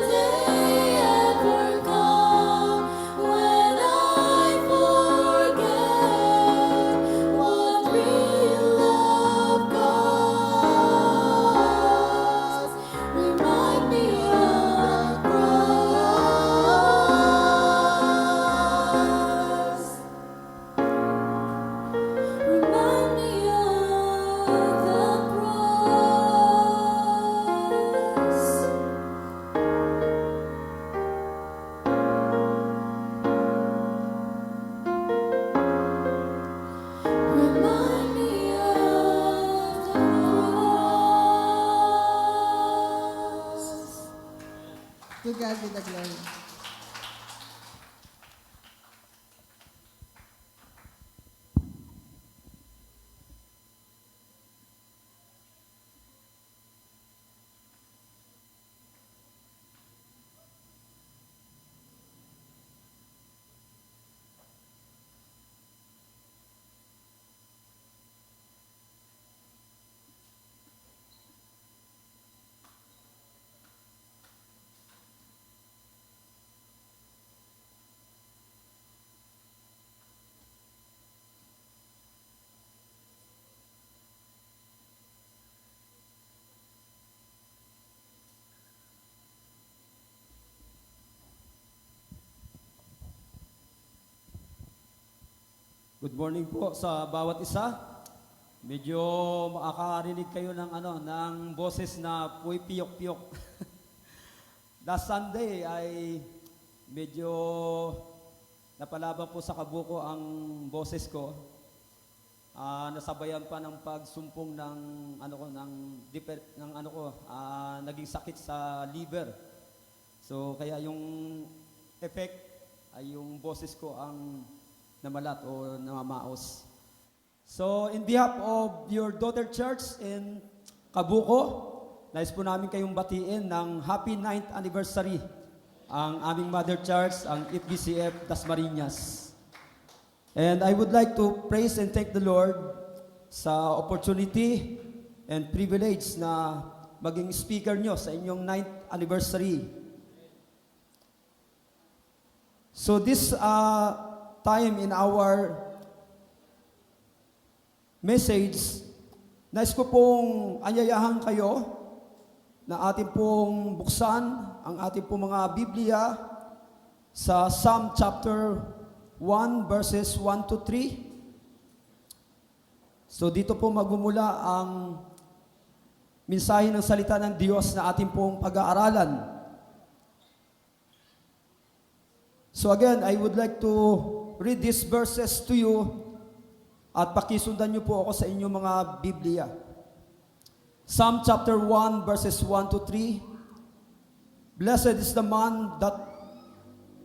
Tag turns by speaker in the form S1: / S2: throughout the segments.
S1: day ever come when I forget what real love costs? Remind me of the cross. Remind me of the cross. Remind me of the cross.
S2: To God be the glory.
S3: Good morning po sa bawat isa. Medyo makakarinig kayo ng ng boses na puy piyok-piyok. Last Sunday ay medyo napalaban po sa kabuko ang boses ko. Nasabayan pa ng pagsumpong ng naging sakit sa liver. So kaya yung effect ay yung boses ko ang namalat o namamaos. So, in behalf of your daughter church in Kabuko, nais po namin kayong batiin ng happy 9th anniversary ang aming mother church, ang FBCF Dasmariñas. And I would like to praise and thank the Lord sa opportunity and privilege na maging speaker nyo sa inyong 9th anniversary. So this time in our message, nais ko pong anyayahan kayo na ating pong buksan ang ating pong mga Biblia sa Psalm chapter 1 verses 1 to 3. So dito po magmumula ang mensahe ng salita ng Diyos na ating pong pag-aaralan. So again, I would like to read these verses to you at pakisundan niyo po ako sa inyong mga Biblia. Psalm chapter 1 verses 1 to 3. Blessed is the man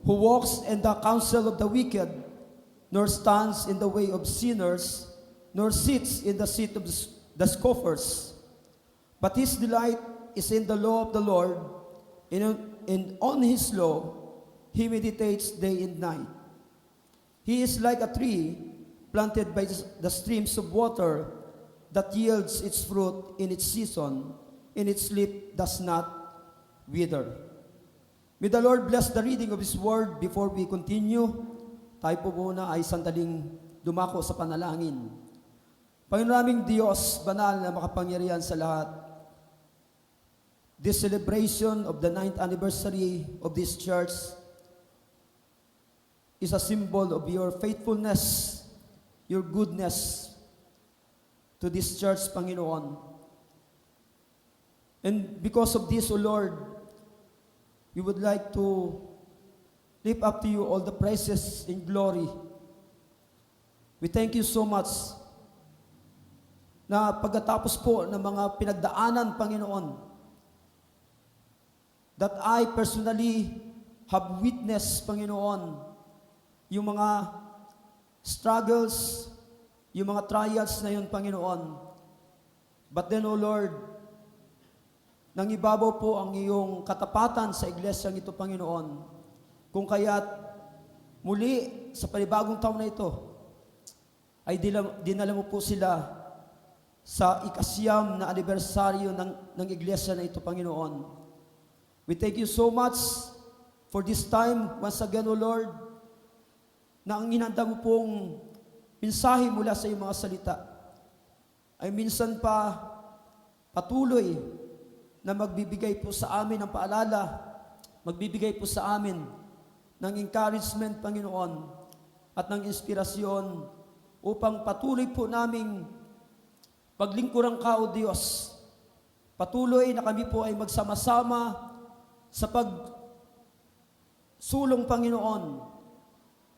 S3: who walks in the counsel of the wicked, nor stands in the way of sinners, nor sits in the seat of the scoffers. But his delight is in the law of the Lord, and on his law he meditates day and night. He is like a tree planted by the streams of water that yields its fruit in its season, and its leaf does not wither. May the Lord bless the reading of His Word. Before we continue, tayo po muna ay sandaling dumako sa panalangin. Panginoon naming Diyos, banal na makapangyarihan sa lahat, this celebration of the 9th anniversary of this church is a symbol of your faithfulness, your goodness to this church, Panginoon. And because of this, O Lord, we would like to lift up to you all the praises and glory. We thank you so much na pagkatapos po ng mga pinagdaanan, Panginoon, that I personally have witnessed, Panginoon, yung mga struggles, yung mga trials na yun, Panginoon. But then, O Lord, nang ibabaw po ang iyong katapatan sa iglesyang ito, Panginoon, kung kaya't muli sa panibagong taon na ito, ay dinala mo po sila sa ikasyam na anibersaryo ng iglesia na ito, Panginoon. We thank you so much for this time, once again, O Lord, na ang inanda mo pong mensahe mula sa iyong mga salita ay minsan pa patuloy na magbibigay po sa amin ng paalala, magbibigay po sa amin ng encouragement, Panginoon, at ng inspirasyon upang patuloy po naming paglingkuran ka, O Diyos. Patuloy na kami po ay magsama-sama sa pagsulong, Panginoon,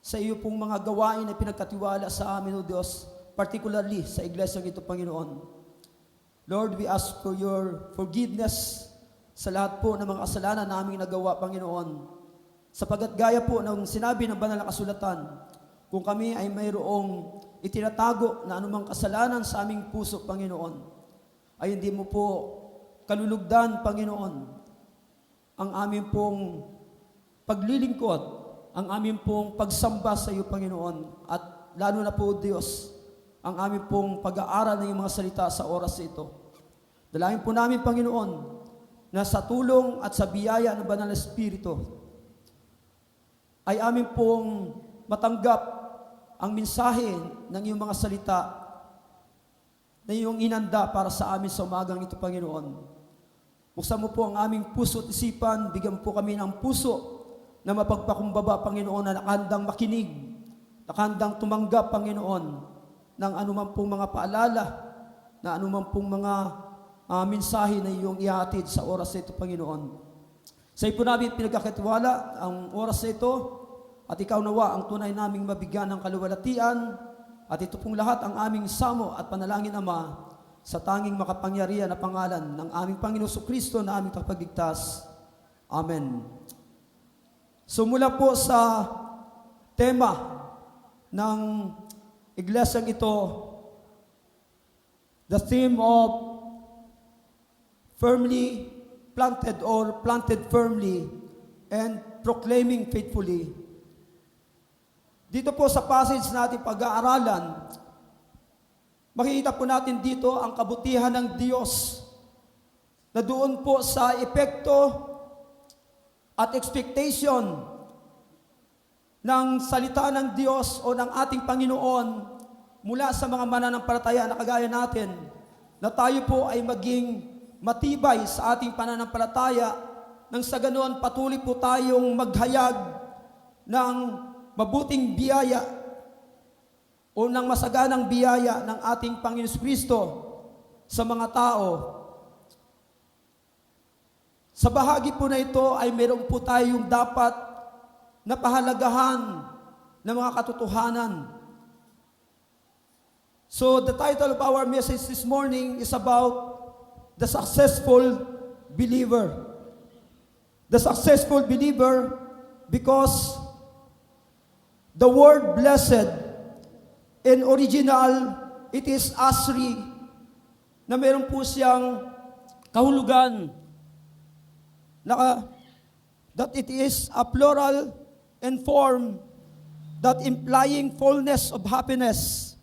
S3: sa iyo pong mga gawain na pinagkatiwala sa amin, O Diyos, particularly sa iglesia ito, Panginoon. Lord, we ask for your forgiveness sa lahat po ng mga kasalanan na aming nagawa, Panginoon. Sapagat gaya po ng sinabi ng banal na kasulatan, kung kami ay mayroong itinatago na anumang kasalanan sa aming puso, Panginoon, ay hindi mo po kalulugdan, Panginoon, ang aming pong paglilingkod, ang aming pong pagsamba sa iyo, Panginoon, at lalo na po, Diyos, ang aming pong pag-aaral ng iyong mga salita sa oras ito. Dalangin po namin, Panginoon, na sa tulong at sa biyaya ng Banal na Espiritu, ay amin pong matanggap ang mensahe ng iyong mga salita na iyong inanda para sa amin sa umagang ito, Panginoon. Buksan mo po ang aming puso at isipan, bigyan po kami ng puso na mapagpakumbaba, Panginoon, na nakandang makinig, nakandang tumanggap, Panginoon, ng anuman pong mga paalala, na anuman pong mga mensahe na iyong ihatid sa oras na ito, Panginoon. Sa iyo po namin pinagkakatiwala ang oras na ito, at ikaw nawa ang tunay naming mabigyan ng kaluwalhatian, at ito pong lahat ang aming samo at panalangin, Ama, sa tanging makapangyarihan na pangalan ng aming Panginoong Kristo na aming tagapagligtas. Amen. So mula po sa tema ng iglesyang ito, the theme of firmly planted or planted firmly and proclaiming faithfully. Dito po sa passage natin pag-aaralan, makikita po natin dito ang kabutihan ng Diyos na doon po sa epekto at expectation ng salita ng Diyos o ng ating Panginoon mula sa mga mananampalataya na kagaya natin, na tayo po ay maging matibay sa ating pananampalataya, nang sa ganoon patuloy po tayong maghayag ng mabuting biyaya o ng masaganang biyaya ng ating Panginoon Kristo sa mga tao. Sa bahagi po na ito ay meron po tayong dapat na pahalagahan ng mga katotohanan. So the title of our message this morning is about the successful believer. The successful believer, because the word blessed in original, it is asri, na meron po siyang kahulugan na that it is a plural and form that implying fullness of happiness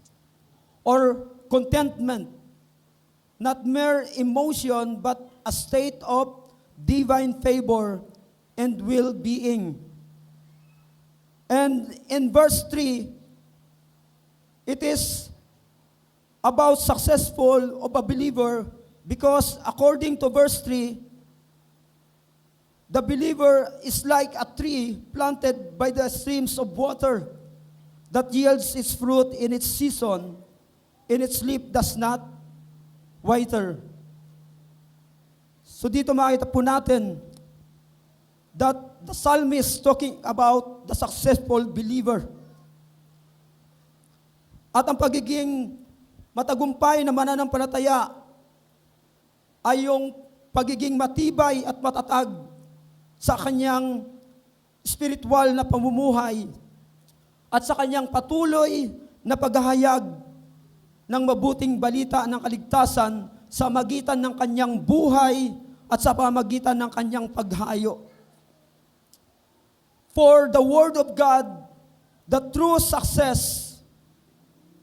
S3: or contentment, not mere emotion, but a state of divine favor and well-being. And in verse 3, it is about successful of a believer, because according to verse 3, the believer is like a tree planted by the streams of water that yields its fruit in its season, and its leaf does not wither. So dito makita po natin that the psalmist talking about the successful believer. At ang pagiging matagumpay na mananampalataya ay yung pagiging matibay at matatag sa kanyang spiritual na pamumuhay at sa kanyang patuloy na paghahayag ng mabuting balita ng kaligtasan sa magitan ng kanyang buhay at sa pamagitan ng kanyang paghayo. For the Word of God, the true success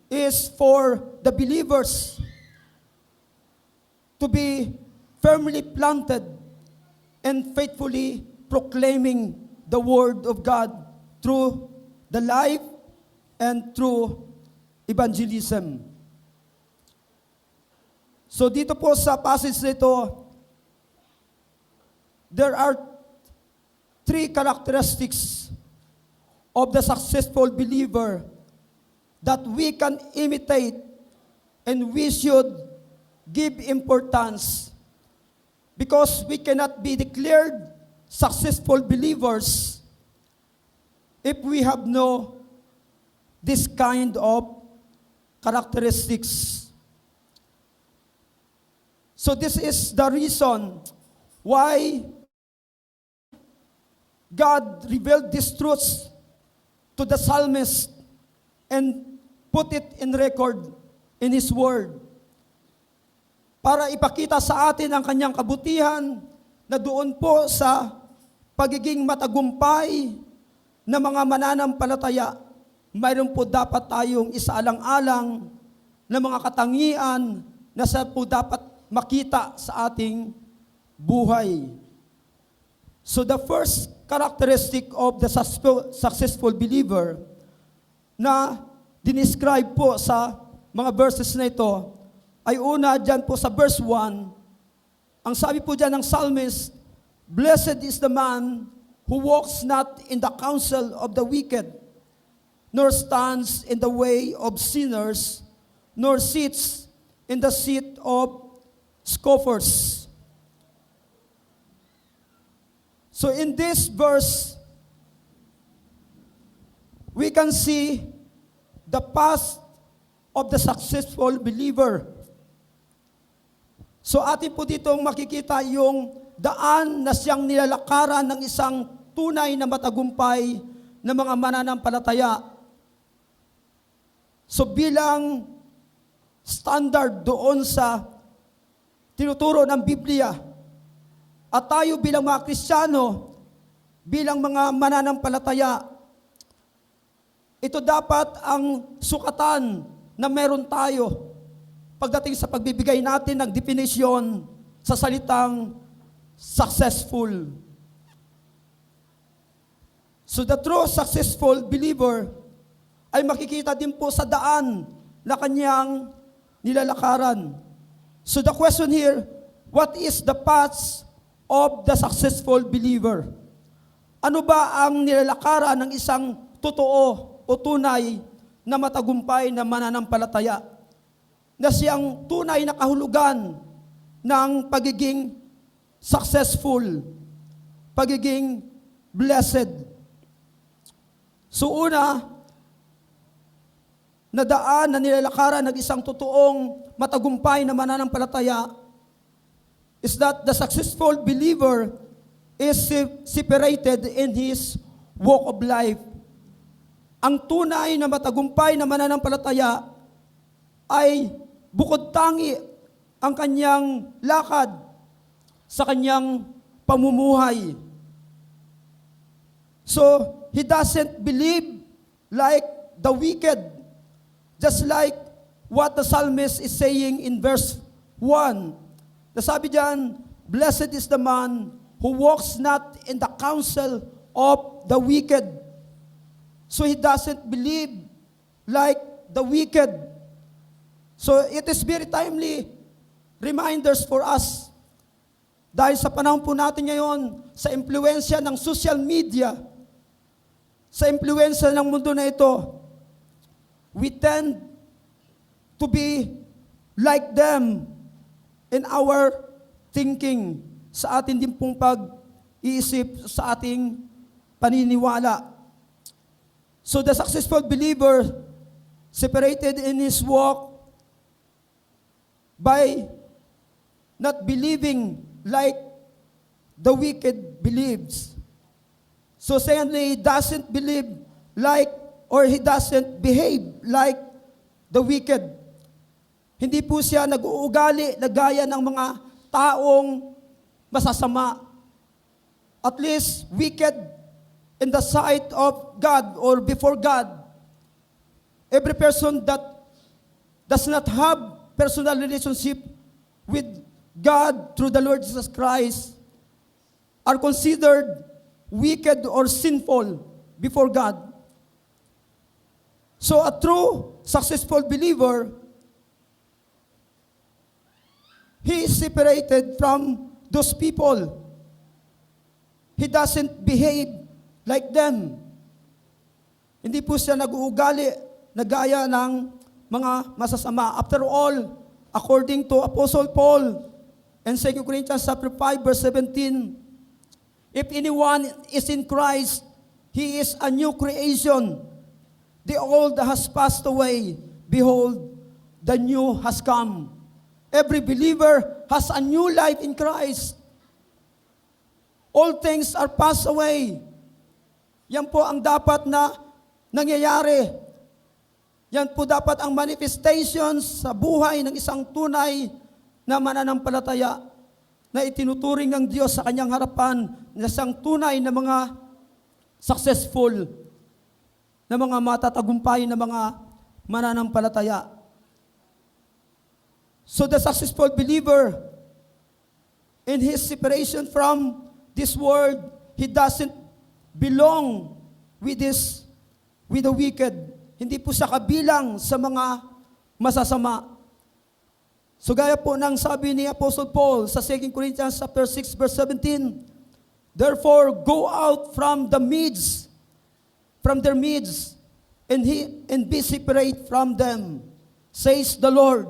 S3: is for the believers to be firmly planted and faithfully proclaiming the Word of God through the life and through evangelism. So dito po sa passage nito, there are three characteristics of the successful believer that we can imitate and we should give importance, because we cannot be declared successful believers if we have no this kind of characteristics. So this is the reason why God revealed these truths to the psalmist and put it in record in His Word, para ipakita sa atin ang kanyang kabutihan na doon po sa pagiging matagumpay na mga mananampalataya, mayroon po dapat tayong isaalang-alang na mga katangian na sa po dapat makita sa ating buhay. So the first characteristic of the successful believer na dinescribe po sa mga verses na ito ay una dyan po sa verse 1. Ang sabi po dyan ng psalmist, "Blessed is the man who walks not in the counsel of the wicked, nor stands in the way of sinners, nor sits in the seat of scoffers." So in this verse, we can see the past of the successful believer. So atin po ditong makikita yung daan na siyang nilalakaran ng isang tunay na matagumpay na mga mananampalataya. So bilang standard doon sa tinuturo ng Biblia, at tayo bilang mga Kristiyano, bilang mga mananampalataya, ito dapat ang sukatan na meron tayo pagdating sa pagbibigay natin ng definisyon sa salitang successful. So the true successful believer ay makikita din po sa daan na kanyang nilalakaran. So the question here, what is the path of the successful believer? Ano ba ang nilalakaran ng isang totoo o tunay na matagumpay na mananampalataya, na siyang tunay na kahulugan ng pagiging successful, pagiging blessed? So una, na daan na nilalakaran ng isang totoong matagumpay na mananampalataya is that the successful believer is separated in his walk of life. Ang tunay na matagumpay na mananampalataya ay bukod tangi ang kanyang lakad sa kanyang pamumuhay. So, he doesn't believe like the wicked, just like what the psalmist is saying in verse 1. Nasabi diyan, "Blessed is the man who walks not in the counsel of the wicked." So he doesn't believe like the wicked. So it is very timely reminders for us. Dahil sa panahon po natin ngayon, sa impluensya ng social media, sa impluensya ng mundo na ito, we tend to be like them in our thinking, sa atin din pong pag-iisip, sa ating paniniwala. So the successful believer separated in his walk by not believing like the wicked believes. So secondly, he doesn't believe like, or he doesn't behave like the wicked. Hindi po siya nag-uugali na gaya ng mga taong masasama. At least wicked in the sight of God or before God. Every person that does not have personal relationship with God through the Lord Jesus Christ are considered wicked or sinful before God. So a true successful believer, he is separated from those people. He doesn't behave like them. Hindi po siya nag-uugali na gaya ng mga masasama. After all, according to Apostle Paul in 2 Corinthians chapter 5 verse 17, if anyone is in Christ, he is a new creation. The old has passed away. Behold, the new has come. Every believer has a new life in Christ. All things are passed away. Yan po ang dapat na nangyayari. Yan po dapat ang manifestations sa buhay ng isang tunay na mananampalataya na itinuturing ng Diyos sa kanyang harapan na isang tunay na mga successful, na mga matatagumpay na mga mananampalataya. So the successful believer, in his separation from this world, he doesn't belong with the wicked. Hindi po siya kabilang sa mga masasama. So gaya po ng sabi ni Apostle Paul sa 2 Corinthians chapter 6 verse 17, therefore go out from their midst, and be separate from them, says the Lord,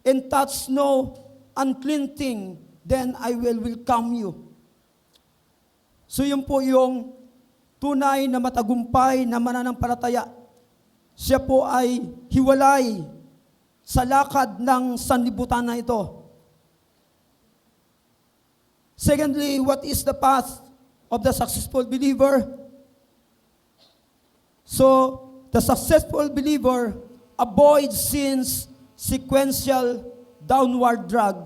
S3: and touch no unclean thing, then I will welcome you. So yun po yung tunay na matagumpay na mananampalataya. Siya po ay hiwalay sa lakad ng sanlibutan na ito. Secondly, what is the path of the successful believer? So, the successful believer avoids sin's sequential downward drag.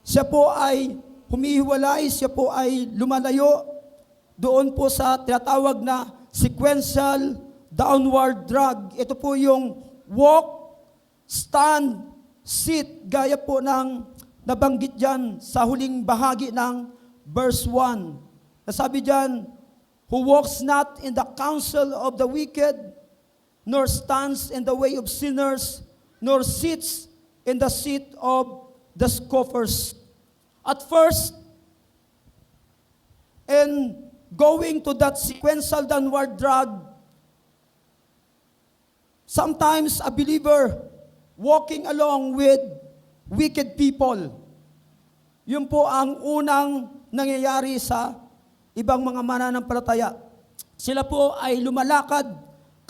S3: Siya po ay humihiwalay, siya po ay lumalayo doon po sa tinatawag na sequential downward drag. Ito po yung walk, stand, sit, gaya po ng nabanggit dyan sa huling bahagi ng verse 1. Nasabi dyan, who walks not in the counsel of the wicked, nor stands in the way of sinners, nor sits in the seat of the scoffers. At first, in going to that sequential downward drag, sometimes a believer walking along with wicked people. Yun po ang unang nangyayari sa ibang mga mananampalataya. Sila po ay lumalakad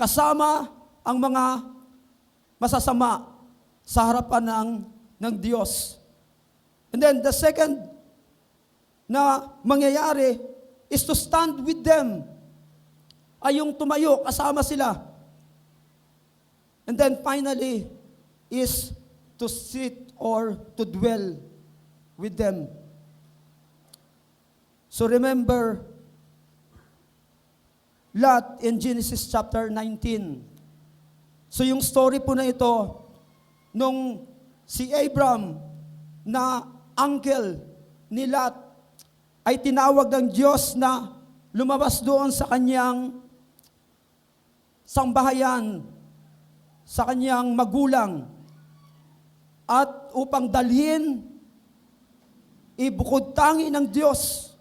S3: kasama ang mga masasama sa harapan ng Diyos. And then the second na mangyayari is to stand with them. Ay yung tumayo kasama sila. And then finally is to sit or to dwell with them. So remember Lot in Genesis chapter 19. So yung story po na ito, nung si Abram na uncle ni Lot ay tinawag ng Diyos na lumabas doon sa kanyang sambahayan, sa kanyang magulang, at upang dalhin, ibukod tangi ng Diyos.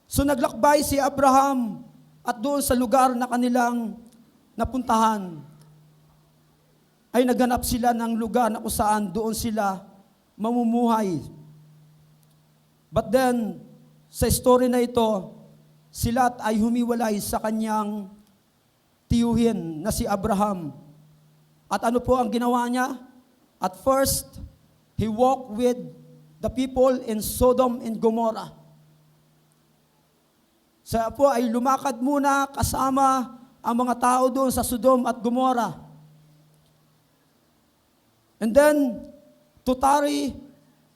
S3: So naglakbay si Abraham at doon sa lugar na kanilang napuntahan, ay naghanap sila ng lugar na kung saan doon sila mamumuhay. But then, sa story na ito, si Lot ay humiwalay sa kanyang tiyuhin na si Abraham. At ano po ang ginawa niya? At first, he walked with the people in Sodom and Gomorrah. Siya po ay lumakad muna kasama ang mga tao doon sa Sodom at Gomorrah. And then, to tarry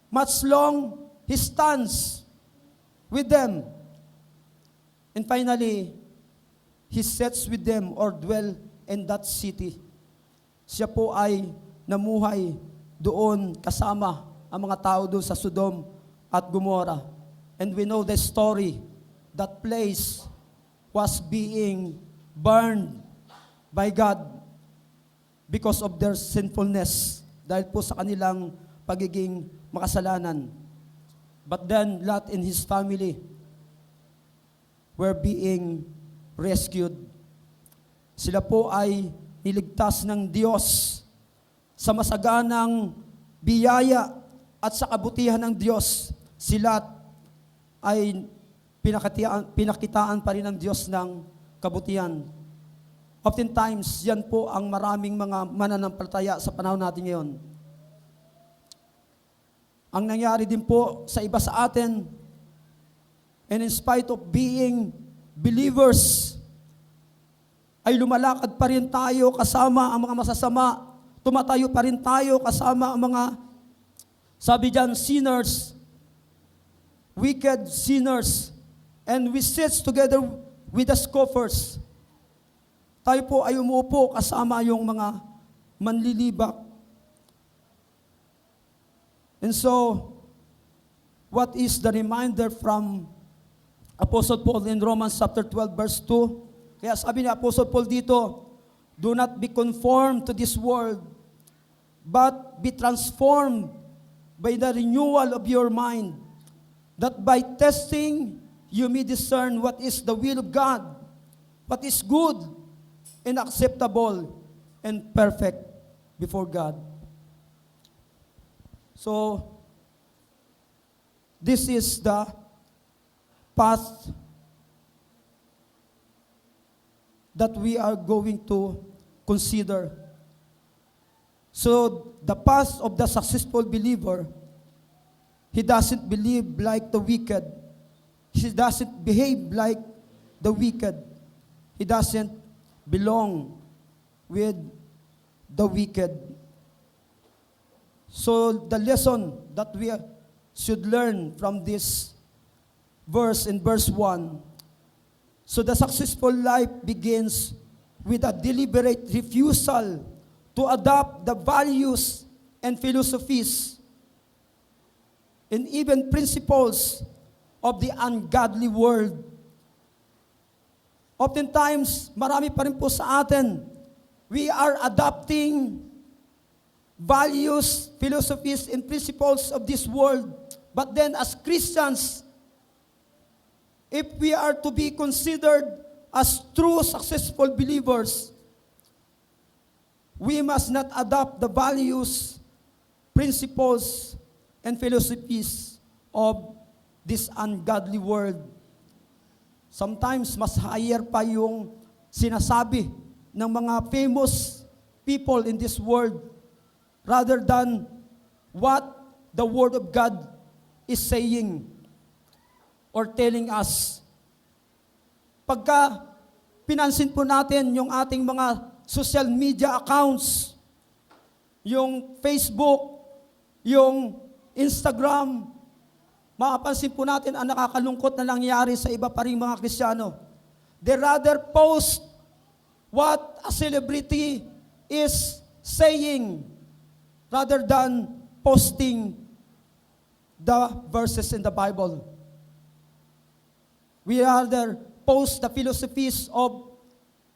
S3: much long, he stands with them. And finally, he sits with them or dwell in that city. Siya po ay namuhay doon kasama ang mga tao doon sa Sodom at Gomorrah. And we know the story. That place was being burned by God because of their sinfulness, dahil po sa kanilang pagiging makasalanan. But then Lot and his family were being rescued. Sila po ay niligtas ng Diyos sa masaganang biyaya at sa kabutihan ng Diyos. Si Lot ay pinakitaan pa rin ng Diyos ng kabutihan. Oftentimes, yan po ang maraming mga mananampalataya sa panahon natin ngayon. Ang nangyari din po sa iba sa atin, and in spite of being believers, ay lumalakad pa rin tayo kasama ang mga masasama. Tumatayo pa rin tayo kasama ang mga, sabi dyan, sinners, wicked sinners, and we sit together with the scoffers. Tayo po ay umuupo kasama yung mga manlilibak. And so, what is the reminder from Apostle Paul in Romans chapter 12 verse 2? Kaya sabi ni Apostle Paul dito, do not be conformed to this world, but be transformed by the renewal of your mind, that by testing you may discern what is the will of God, what is good and acceptable and perfect before God. So, this is the path that we are going to consider. So, the path of the successful believer, he doesn't believe like the wicked. He doesn't behave like the wicked. He doesn't belong with the wicked. So, the lesson that we should learn from this verse in verse 1. So the successful life begins with a deliberate refusal to adopt the values and philosophies and even principles of the ungodly world. Oftentimes, marami pa rin po sa atin, we are adopting values, philosophies, and principles of this world. But then as Christians, if we are to be considered as true successful believers, we must not adopt the values, principles, and philosophies of this ungodly world. Sometimes, mas higher pa yung sinasabi ng mga famous people in this world rather than what the Word of God is saying or telling us. Pagka pinansin po natin yung ating mga social media accounts, yung Facebook, yung Instagram, mapapansin po natin ang nakakalungkot na nangyari sa iba pa ring mga Kristiyano. They rather post what a celebrity is saying rather than posting the verses in the Bible. We rather post the philosophies of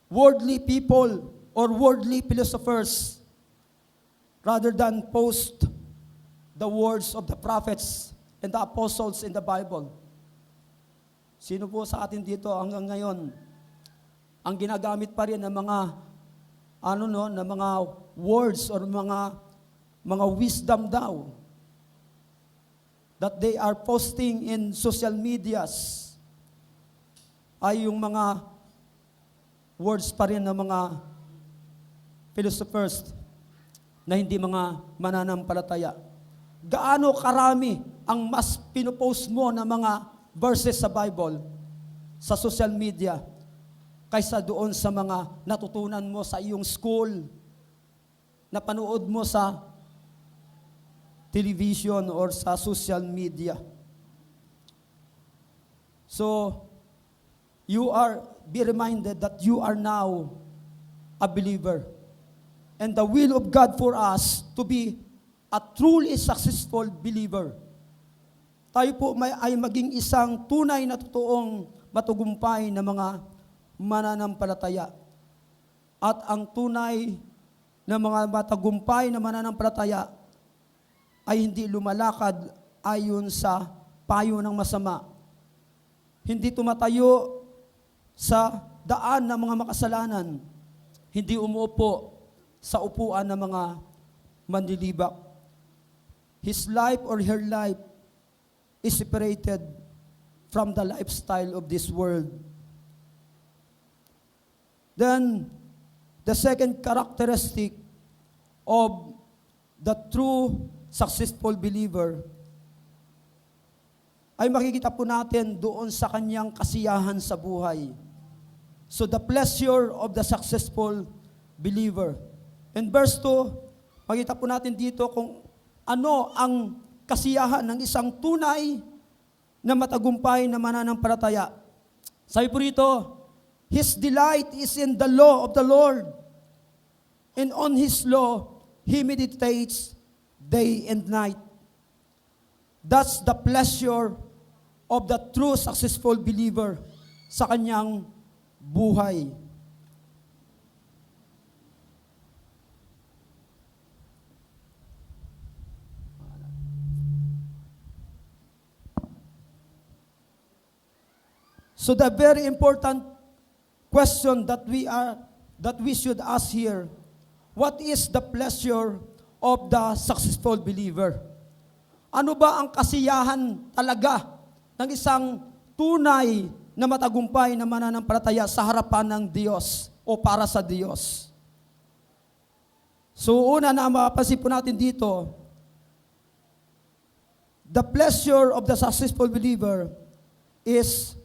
S3: worldly people or worldly philosophers rather than post the words of the prophets and the apostles in the Bible. Sino po sa atin dito hanggang ngayon ang ginagamit pa rin ng mga ng mga words or mga wisdom daw that they are posting in social medias ay yung mga words pa rin ng mga philosophers na hindi mga mananampalataya. Gaano karami ang mas pinopost mo na mga verses sa Bible sa social media kaysa doon sa mga natutunan mo sa iyong school, na panood mo sa television or sa social media. So, be reminded that you are now a believer. And the will of God for us to be a truly successful believer. tayo po ay maging isang tunay na totoong matagumpay na mga mananampalataya. At ang tunay na mga matagumpay na mananampalataya ay hindi lumalakad ayon sa payo ng masama. Hindi tumatayo sa daan ng mga makasalanan. Hindi umuupo sa upuan ng mga manlilibak. His life or her life is separated from the lifestyle of this world. Then, the second characteristic of the true successful believer ay makikita po natin doon sa kanyang kasiyahan sa buhay. So the pleasure of the successful believer. In verse 2, makita po natin dito kung ano ang kasiyahan ng isang tunay na matagumpay na mananampalataya. Sabi po rito, his delight is in the law of the Lord, and on his law he meditates day and night. That's the pleasure of the true successful believer sa kanyang buhay. So the very important question that we should ask here, what is the pleasure of the successful believer? Ano ba ang kasiyahan talaga ng isang tunay na matagumpay na mananampalataya sa harapan ng Diyos o para sa Diyos? So una na mapapansin po natin dito, the pleasure of the successful believer is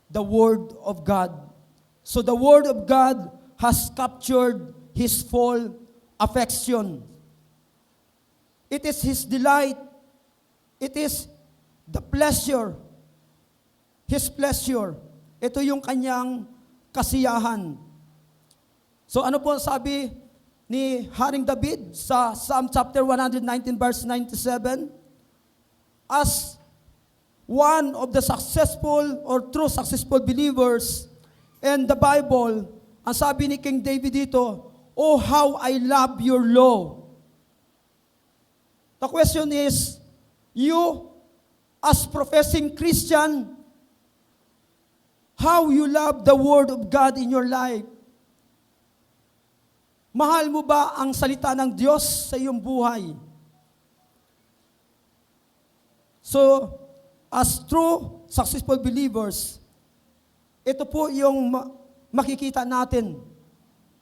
S3: the Word of God. So the Word of God has captured his full affection. It is his delight. It is the pleasure. His pleasure. Ito yung kanyang kasiyahan. So ano po sabi ni Haring David sa Psalm chapter 119 verse 97? As one of the successful or true successful believers in the Bible, ang sabi ni King David dito, "Oh, how I love your law." The question is, you as professing Christian, how you love the Word of God in your life? Mahal mo ba ang salita ng Diyos sa iyong buhay? So, as true successful believers, ito po yung makikita natin.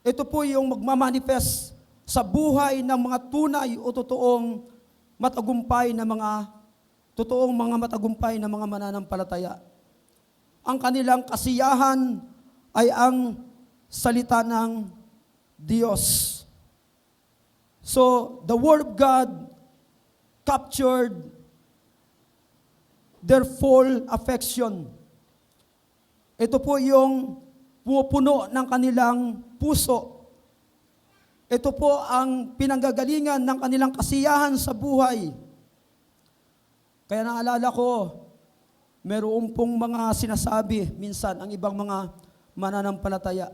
S3: Ito po yung magmamanifest sa buhay ng mga tunay o totoong matagumpay na mga mananampalataya. Ang kanilang kasiyahan ay ang salita ng Diyos. So, the Word of God captured their full affection. Ito po yung pumupuno ng kanilang puso. Ito po ang pinanggagalingan ng kanilang kasiyahan sa buhay. Kaya naalala ko, meron pong mga sinasabi minsan ang ibang mga mananampalataya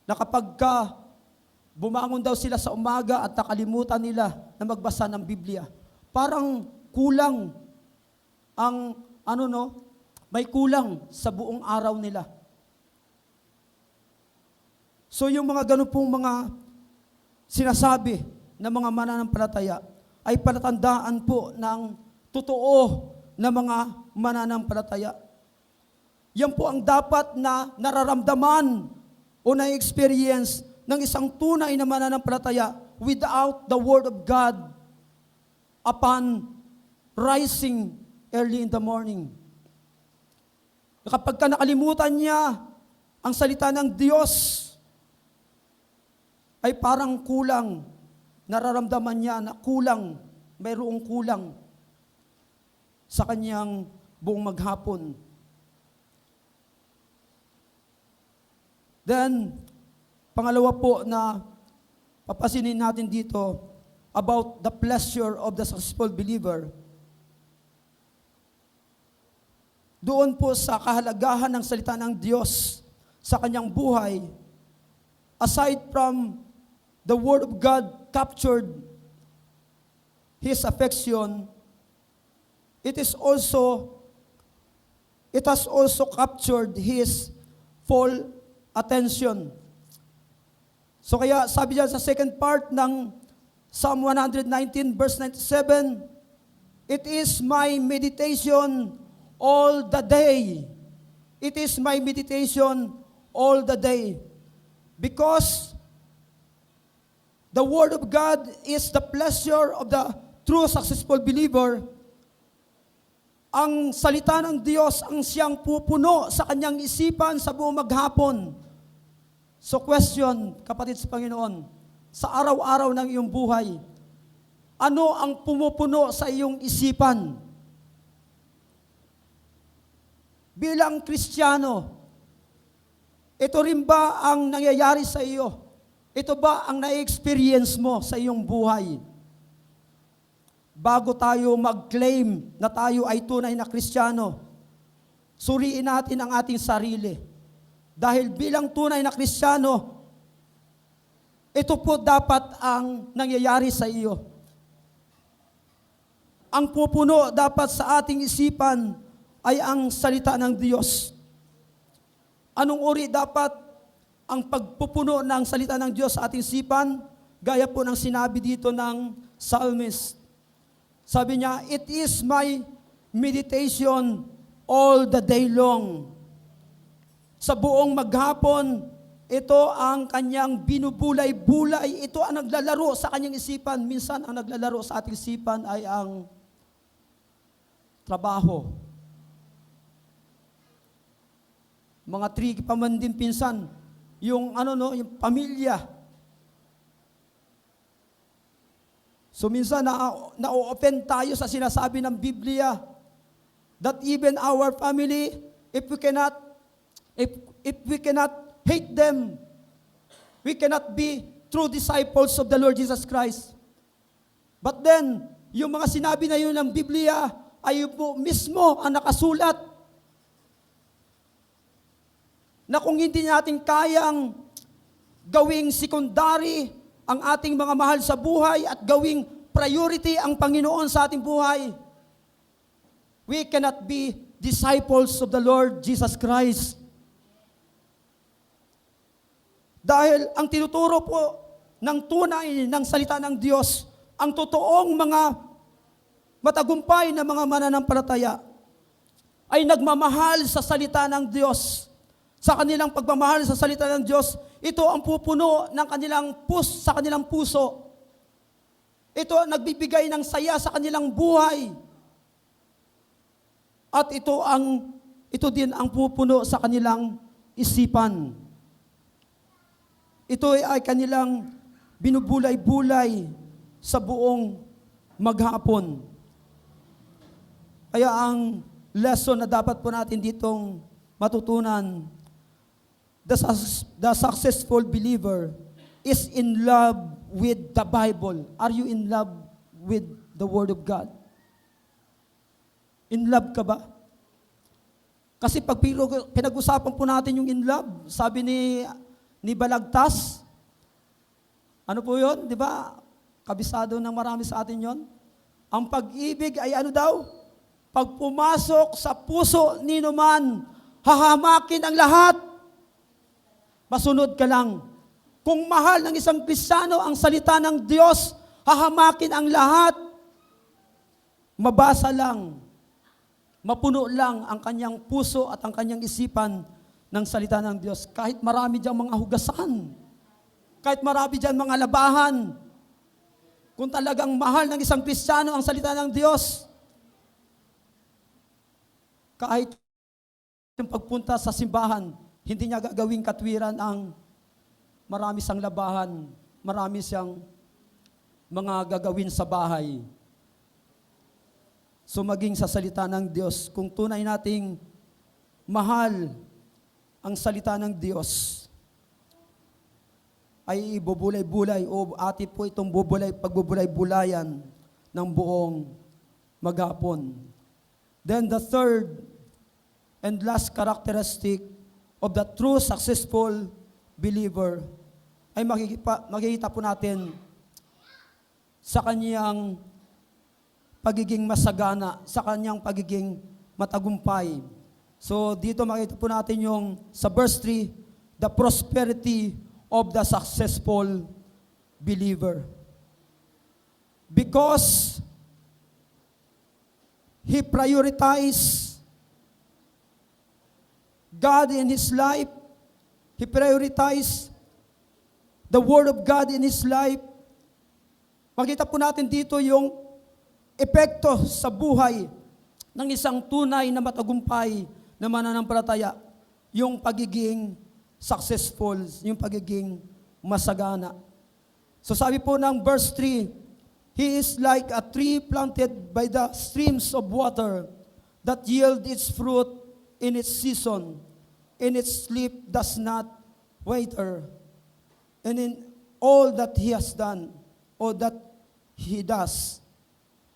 S3: na kapag bumangon daw sila sa umaga at nakalimutan nila na magbasa ng Biblia, parang kulang may kulang sa buong araw nila. So yung mga ganun pong mga sinasabi ng mga mananampalataya ay palatandaan po ng totoo na mga mananampalataya. Yan po ang dapat na nararamdaman o na-experience ng isang tunay na mananampalataya without the Word of God upon rising early in the morning. Kapag nakalimutan niya ang salita ng Diyos, ay parang kulang. Nararamdaman niya na kulang, mayroong kulang sa kanyang buong maghapon. Then, pangalawa po na papasinin natin dito about the pleasure of the successful believer doon po sa kahalagahan ng salita ng Diyos sa kanyang buhay, aside from the Word of God captured his affection, it has also captured his full attention. So kaya sabi diyan sa second part ng Psalm 119 verse 97, it is my meditation all the day. It is my meditation all the day. Because the Word of God is the pleasure of the true successful believer. Ang salita ng Diyos ang siyang pupuno sa kanyang isipan sa buong maghapon. So question, kapatid sa Panginoon, sa araw-araw ng iyong buhay, ano ang pumupuno sa iyong isipan? Bilang Kristiyano, ito rin ba ang nangyayari sa iyo? Ito ba ang na-experience mo sa iyong buhay? Bago tayo mag-claim na tayo ay tunay na Kristiyano, suriin natin ang ating sarili. Dahil bilang tunay na Kristiyano, ito po dapat ang nangyayari sa iyo. Ang pupuno dapat sa ating isipan ay ang salita ng Diyos. Anong uri dapat ang pagpupuno ng salita ng Diyos sa ating isipan? Gaya po ng sinabi dito ng psalmist. Sabi niya, it is my meditation all the day long. Sa buong maghapon, ito ang kanyang binubulay-bulay. Ito ang naglalaro sa kanyang isipan. Minsan, ang naglalaro sa ating isipan ay ang trabaho. Mga tricky pa man din pinsan. Yung yung pamilya. So minsan na-offend tayo sa sinasabi ng Biblia that even our family, if we cannot hate them, we cannot be true disciples of the Lord Jesus Christ. But then, yung mga sinabi na yun ng Biblia ay po mismo ang nakasulat na kung hindi natin kayang gawing secondary ang ating mga mahal sa buhay at gawing priority ang Panginoon sa ating buhay, we cannot be disciples of the Lord Jesus Christ. Dahil ang tinuturo po ng tunay ng salita ng Diyos, ang totoong mga matagumpay na mga mananampalataya ay nagmamahal sa salita ng Diyos. Sa kanilang pagmamahal sa salita ng Diyos, ito ang pupuno ng sa kanilang puso. Ito ang nagbibigay ng saya sa kanilang buhay. At ito din ang pupuno sa kanilang isipan. Ito ay kanilang binubulay-bulay sa buong maghapon. Kaya ang lesson na dapat po natin ditong matutunan, the successful believer is in love with the Bible. Are you in love with the Word of God? In love ka ba? Kasi pag pinag-usapan po natin yung in love, sabi ni Balagtas, ano po yun? Di ba? Kabisado ng marami sa atin yon. Ang pag-ibig ay ano daw? Pag pumasok sa puso ni numan, hahamakin ang lahat. Masunod ka lang. Kung mahal ng isang Kristiyano ang salita ng Diyos, hahamakin ang lahat. Mabasa lang. Mapuno lang ang kanyang puso at ang kanyang isipan ng salita ng Diyos. Kahit marami diyang mga hugasan, kahit marami diyang mga labahan, kung talagang mahal ng isang Kristiyano ang salita ng Diyos, kahit yung pagpunta sa simbahan, hindi niya gagawing katwiran ang marami siyang labahan, marami siyang mga gagawin sa bahay. So maging sa salita ng Diyos, kung tunay nating mahal ang salita ng Diyos, ay ibubulay-bulay o ati po itong pagbubulay-bulayan ng buong maghapon. Then the third and last characteristic of the true successful believer ay makikita po natin sa kanyang pagiging masagana, sa kanyang pagiging matagumpay. So dito makita po natin yung sa verse 3, the prosperity of the successful believer. Because he prioritized God in his life, he prioritized the Word of God in his life. Makita po natin dito yung epekto sa buhay ng isang tunay na matagumpay na mananampalataya, yung pagiging successful, yung pagiging masagana. So sabi po ng verse 3, he is like a tree planted by the streams of water that yield its fruit in its season, in its leaf does not wither, and in all that he has done, or that he does,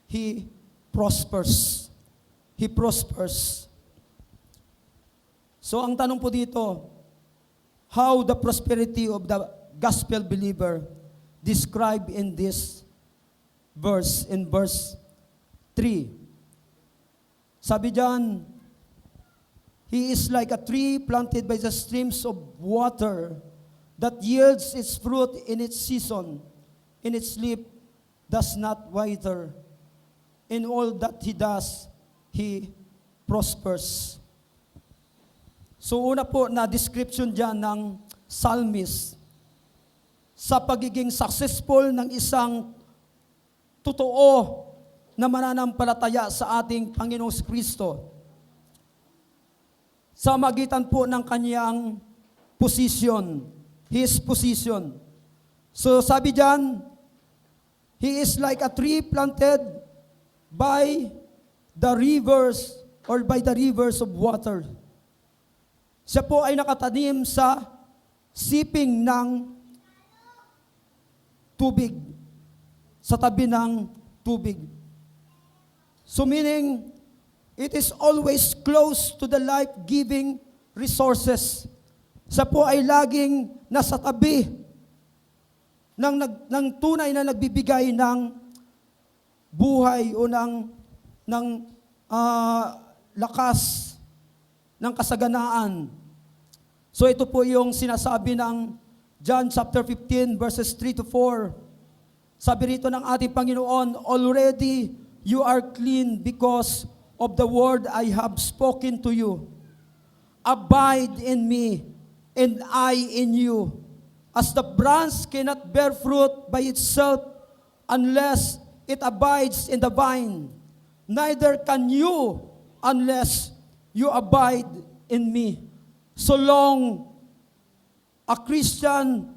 S3: he prospers. He prospers. So ang tanong po dito, how the prosperity of the gospel believer described in this verse, in verse 3. Sabi diyan, he is like a tree planted by the streams of water that yields its fruit in its season, in its leaf does not wither. In all that he does, he prospers. So una po na description dyan ng psalmist sa pagiging successful ng isang totoo na mananampalataya sa ating Panginoong Kristo sa magitan po ng kanyang position, his position. So sabi dyan, he is like a tree planted by the rivers or by the rivers of water. Siya po ay nakatanim sa siping ng tubig, sa tabi ng tubig. So meaning, it is always close to the life-giving resources. Siya po ay laging nasa tabi ng tunay na nagbibigay ng buhay o ng lakas, ng kasaganaan. So ito po yung sinasabi ng John chapter 15 verses 3 to 4. Sabi rito ng ating Panginoon, already you are clean because of the word I have spoken to you. Abide in me, and I in you. As the branch cannot bear fruit by itself unless it abides in the vine, neither can you unless you abide in me. So long a Christian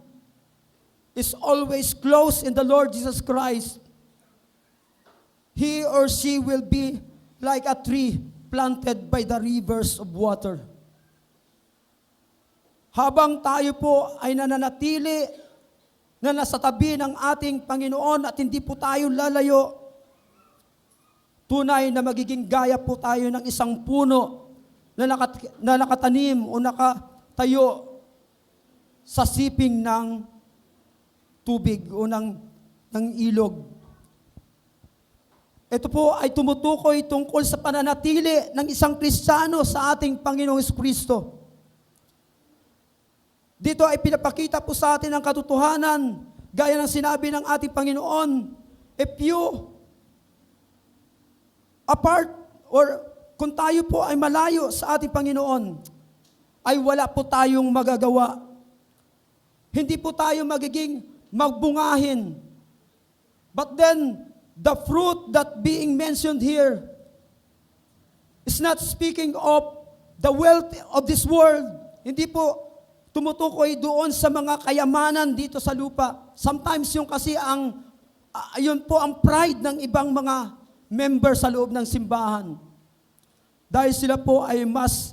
S3: is always close in the Lord Jesus Christ, he or she will be like a tree planted by the rivers of water. Habang tayo po ay nananatili na nasa tabi ng ating Panginoon at hindi po tayo lalayo, tunay na magiging gaya po tayo ng isang puno na nakatanim o nakatayo sa siping ng tubig o ng ilog. Ito po ay tumutukoy tungkol sa pananatili ng isang Kristiyano sa ating Panginoong Kristo. Dito ay pinapakita po sa atin ang katotohanan, gaya ng sinabi ng ating Panginoon, if you apart or kung tayo po ay malayo sa ating Panginoon, ay wala po tayong magagawa. Hindi po tayo magiging magbungahin. But then, the fruit that being mentioned here is not speaking of the wealth of this world. Hindi po tumutukoy doon sa mga kayamanan dito sa lupa. Sometimes yung kasi yun po ang pride ng ibang mga member sa loob ng simbahan. Dahil sila po ay mas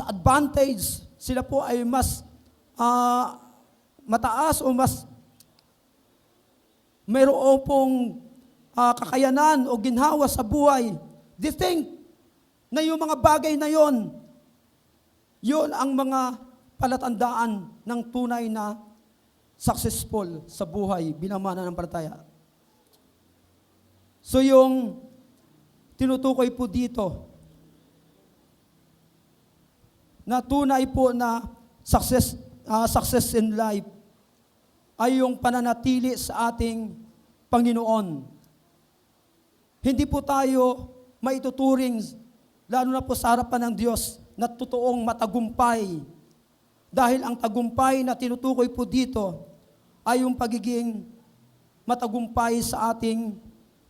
S3: advantage, sila po ay mas mataas o mas mayroon pong kakayanan o ginhawa sa buhay. They think na yung mga bagay na yon, yun ang mga palatandaan ng tunay na successful sa buhay bilang mananampalataya. So yung tinutukoy po dito na tunay po na success in life ay yung pananatili sa ating Panginoon. Hindi po tayo maituturing, lalo na po sa harapan ng Diyos, na totoong matagumpay. Dahil ang tagumpay na tinutukoy po dito ay yung pagiging matagumpay sa ating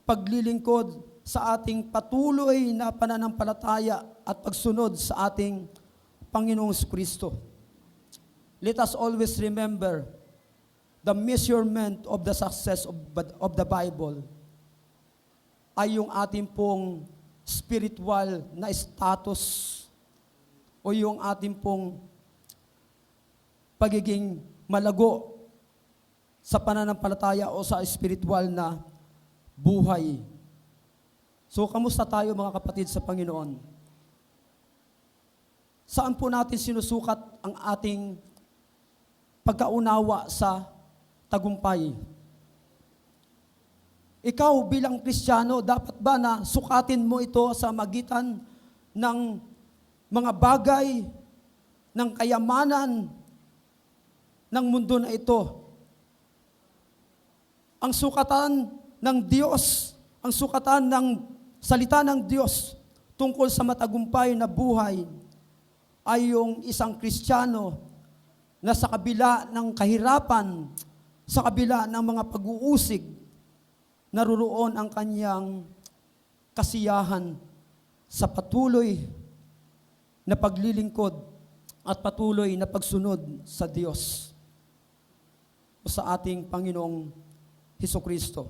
S3: paglilingkod, sa ating patuloy na pananampalataya at pagsunod sa ating Panginoong Kristo. Let us always remember the measurement of the success of the Bible ay yung ating pong spiritual na status o yung ating pong pagiging malago sa pananampalataya o sa spiritual na buhay. So, kamusta tayo mga kapatid sa Panginoon? Saan po natin sinusukat ang ating pagkaunawa sa tagumpay? Ikaw bilang Kristiyano, dapat ba na sukatin mo ito sa magitan ng mga bagay, ng kayamanan ng mundo na ito? Ang sukatan ng Diyos, ang sukatan ng salita ng Diyos tungkol sa matagumpay na buhay ay yung isang Kristiyano na sa kabila ng kahirapan, sa kabila ng mga pag-uusig, naruroon ang kanyang kasiyahan sa patuloy na paglilingkod at patuloy na pagsunod sa Diyos o sa ating Panginoong Hesukristo.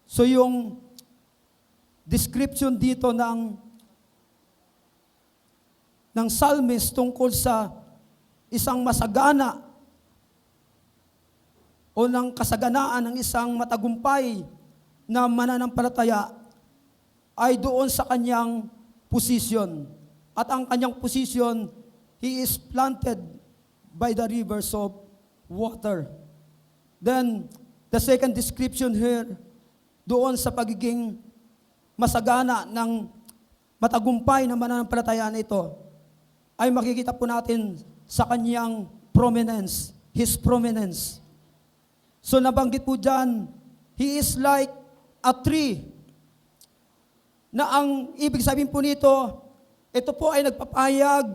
S3: So yung description dito ng psalmist tungkol sa isang masagana o ng kasaganaan ng isang matagumpay na mananampalataya ay doon sa kanyang posisyon. At ang kanyang posisyon, he is planted by the rivers of water. Then, the second description here, doon sa pagiging masagana ng matagumpay na mananampalataya na ito, ay makikita po natin sa kanyang prominence, his prominence. So nabanggit po dyan, he is like a tree, na ang ibig sabihin po nito, ito po ay nagpapahayag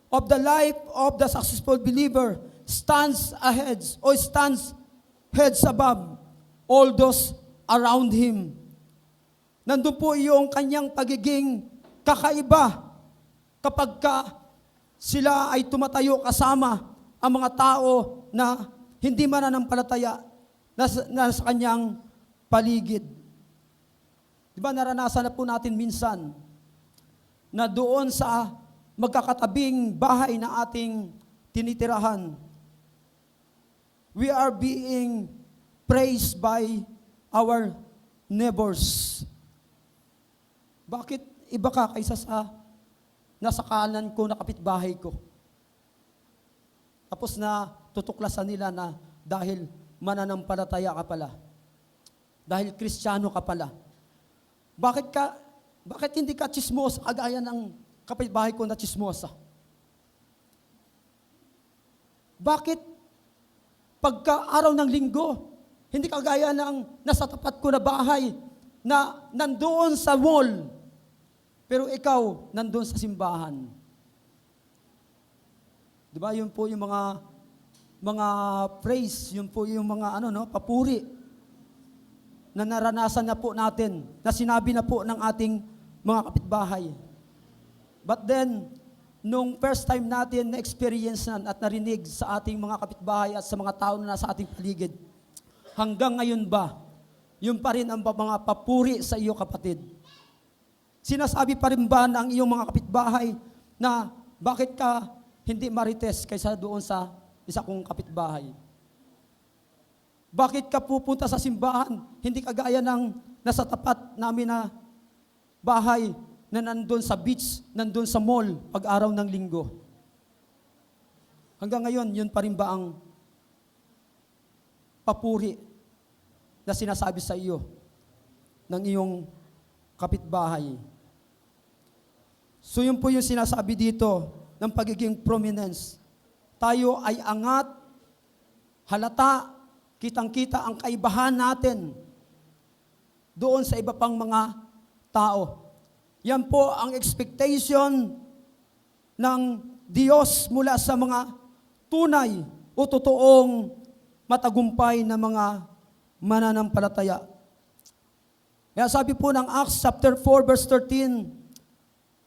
S3: of the life of the successful believer, stands ahead or stands heads above all those around him. Nandun po yung kanyang pagiging kakaiba kapag sila ay tumatayo kasama ang mga tao na hindi mananampalataya na sa kanyang paligid. Diba naranasan na po natin minsan na doon sa magkakatabing bahay na ating tinitirahan, we are being praised by our neighbors. Bakit iba ka kaysa sa nasa kanan ko na kapitbahay ko? Tapos na tutuklasan nila na dahil mananampalataya ka pala. Dahil Kristiyano ka pala. Bakit hindi ka chismosa kagaya ng kapitbahay ko na chismosa? Bakit pagka araw ng linggo, hindi kagaya ng nasa tapat ko na bahay na nandoon sa mall, pero ikaw nandoon sa simbahan? Diba? Yun po yung mga praise, yun po yung mga papuri na naranasan na po natin, na sinabi na po ng ating mga kapitbahay. But then, nung first time natin na-experience at narinig sa ating mga kapitbahay at sa mga tao na nasa ating paligid, hanggang ngayon ba, yun pa rin ang mga papuri sa iyo, kapatid? Sinasabi pa rin ba ng iyong mga kapitbahay na bakit ka hindi marites kaysa doon sa isa kong kapitbahay? Bakit ka pupunta sa simbahan, hindi kagaya ng nasa tapat namin na bahay na nandun sa beach, nandun sa mall, pag araw ng linggo. Hanggang ngayon, yun pa rin ba ang papuri na sinasabi sa iyo ng iyong kapitbahay? So yun po yung sinasabi dito ng pagiging prominence. Tayo ay angat, halata, kitang-kita ang kaibahan natin doon sa iba pang mga tao. Yan po ang expectation ng Diyos mula sa mga tunay o totoong matagumpay na mga mananampalataya. Kaya sabi po ng Acts chapter 4 verse 13,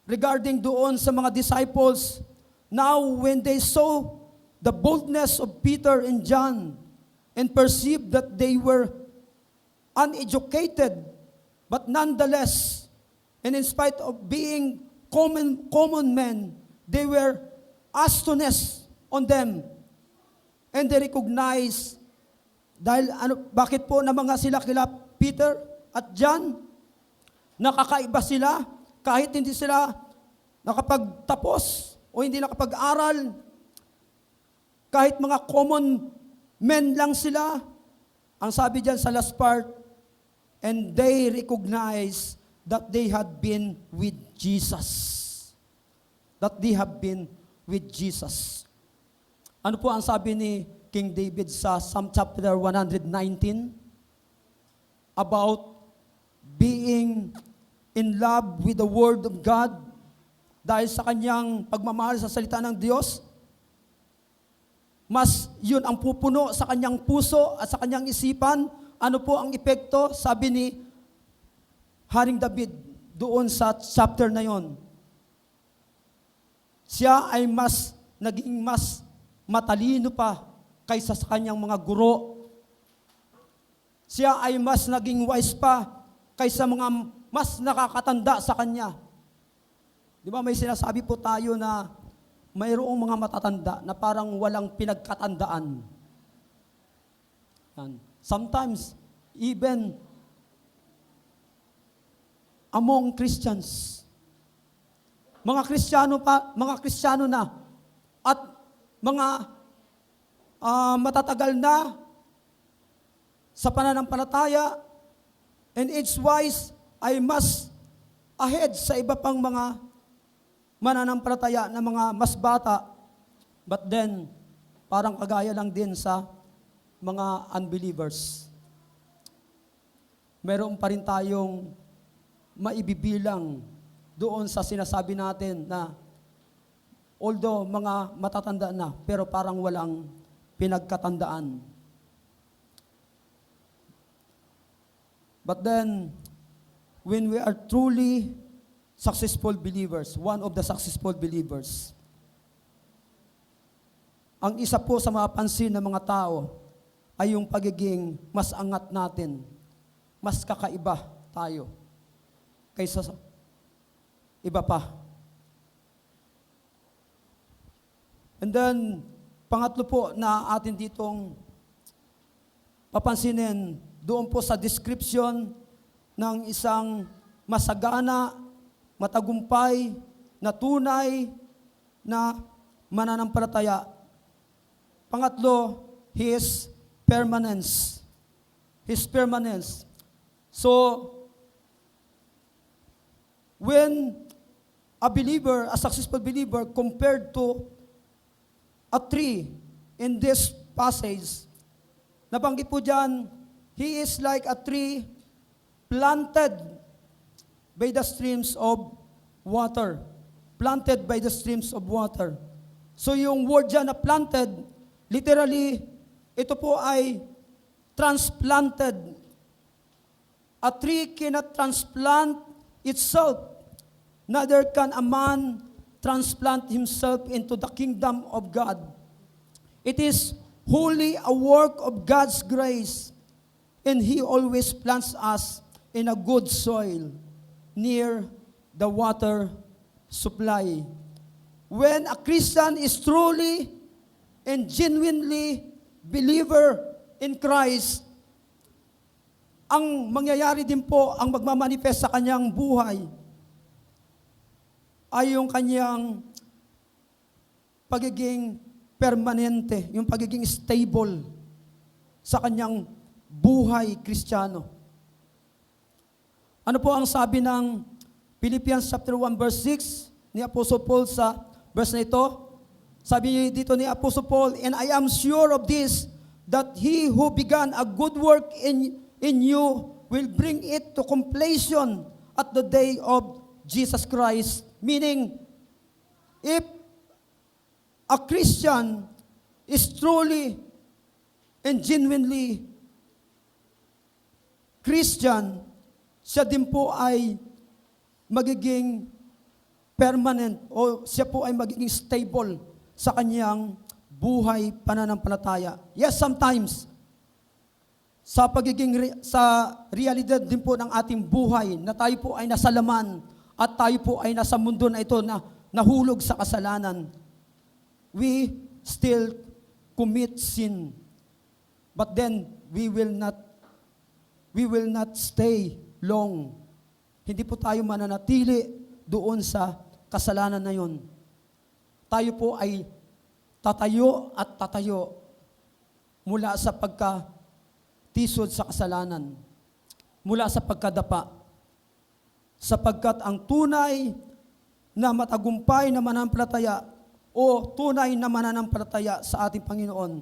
S3: regarding doon sa mga disciples, now when they saw the boldness of Peter and John and perceived that they were uneducated, but nonetheless, and in spite of being common men, they were astonished on them. And they recognized, dahil bakit po na mga sila kila Peter at John, nakakaiba sila, kahit hindi sila nakapagtapos o hindi nakapag-aral, kahit mga common men lang sila, ang sabi dyan sa last part, and they recognize that they had been with Jesus. That they have been with Jesus. Ano po ang sabi ni King David sa Psalm chapter 119? About being in love with the Word of God, dahil sa kanyang pagmamahal sa salita ng Diyos, mas yun ang pupuno sa kanyang puso at sa kanyang isipan. Ano po ang epekto? Sabi ni Haring David doon sa chapter na yon. Siya ay naging mas matalino pa kaysa sa kanyang mga guro. Siya ay mas naging wise pa kaysa mga mas nakakatanda sa kanya. Di ba may sinasabi po tayo na mayroong mga matatanda na parang walang pinagkatandaan. Yan. Sometimes, even among Christians, mga Kristiyano na, at mga matatagal na sa pananampalataya, and age-wise ay mas ahead sa iba pang mga mananampalataya na mga mas bata, but then, parang kagaya lang din sa mga unbelievers. Meron pa rin tayong maibibilang doon sa sinasabi natin na although mga matatanda na, pero parang walang pinagkatandaan. But then, when we are truly successful believers, one of the successful believers, ang isa po sa mapapansin ng mga tao ay yung pagiging mas angat natin, mas kakaiba tayo kaysa sa iba pa. And then, pangatlo po na atin ditong papansinin, doon po sa description ng isang masagana, matagumpay, na tunay na mananampalataya. Pangatlo, His permanence. His permanence. So, when a believer, a successful believer, compared to a tree in this passage, nabanggit po dyan, he is like a tree planted by the streams of water. Planted by the streams of water. So yung word dyan na planted, literally, ito po ay transplanted. A tree cannot transplant itself. Neither can a man transplant himself into the kingdom of God. It is wholly a work of God's grace, and He always plants us in a good soil near the water supply. When a Christian is truly and genuinely believer in Christ, ang mangyayari din po, ang magmamanifest sa kanyang buhay ay yung kanyang pagiging permanente, yung pagiging stable sa kanyang buhay Kristiyano. Ano po ang sabi ng Philippians chapter 1 verse 6 ni Apostle Paul sa verse na ito? Sabi dito ni Apostle Paul, "And I am sure of this, that he who began a good work in you will bring it to completion at the day of Jesus Christ." Meaning, if a Christian is truly and genuinely Christian, siya din po ay magiging permanent o siya po ay magiging stable sa kanyang buhay pananampalataya. Yes, sometimes sa realidad din po ng ating buhay na tayo po ay nasa laman at tayo po ay nasa mundo na ito na nahulog sa kasalanan, we still commit sin. But then we will not stay long. Hindi po tayo mananatili doon sa kasalanan na yon. Tayo po ay tatayo at tatayo mula sa pagkatisod sa kasalanan, mula sa pagkadapa, sapagkat ang tunay na matagumpay na mananampalataya o tunay na mananampalataya sa ating Panginoon,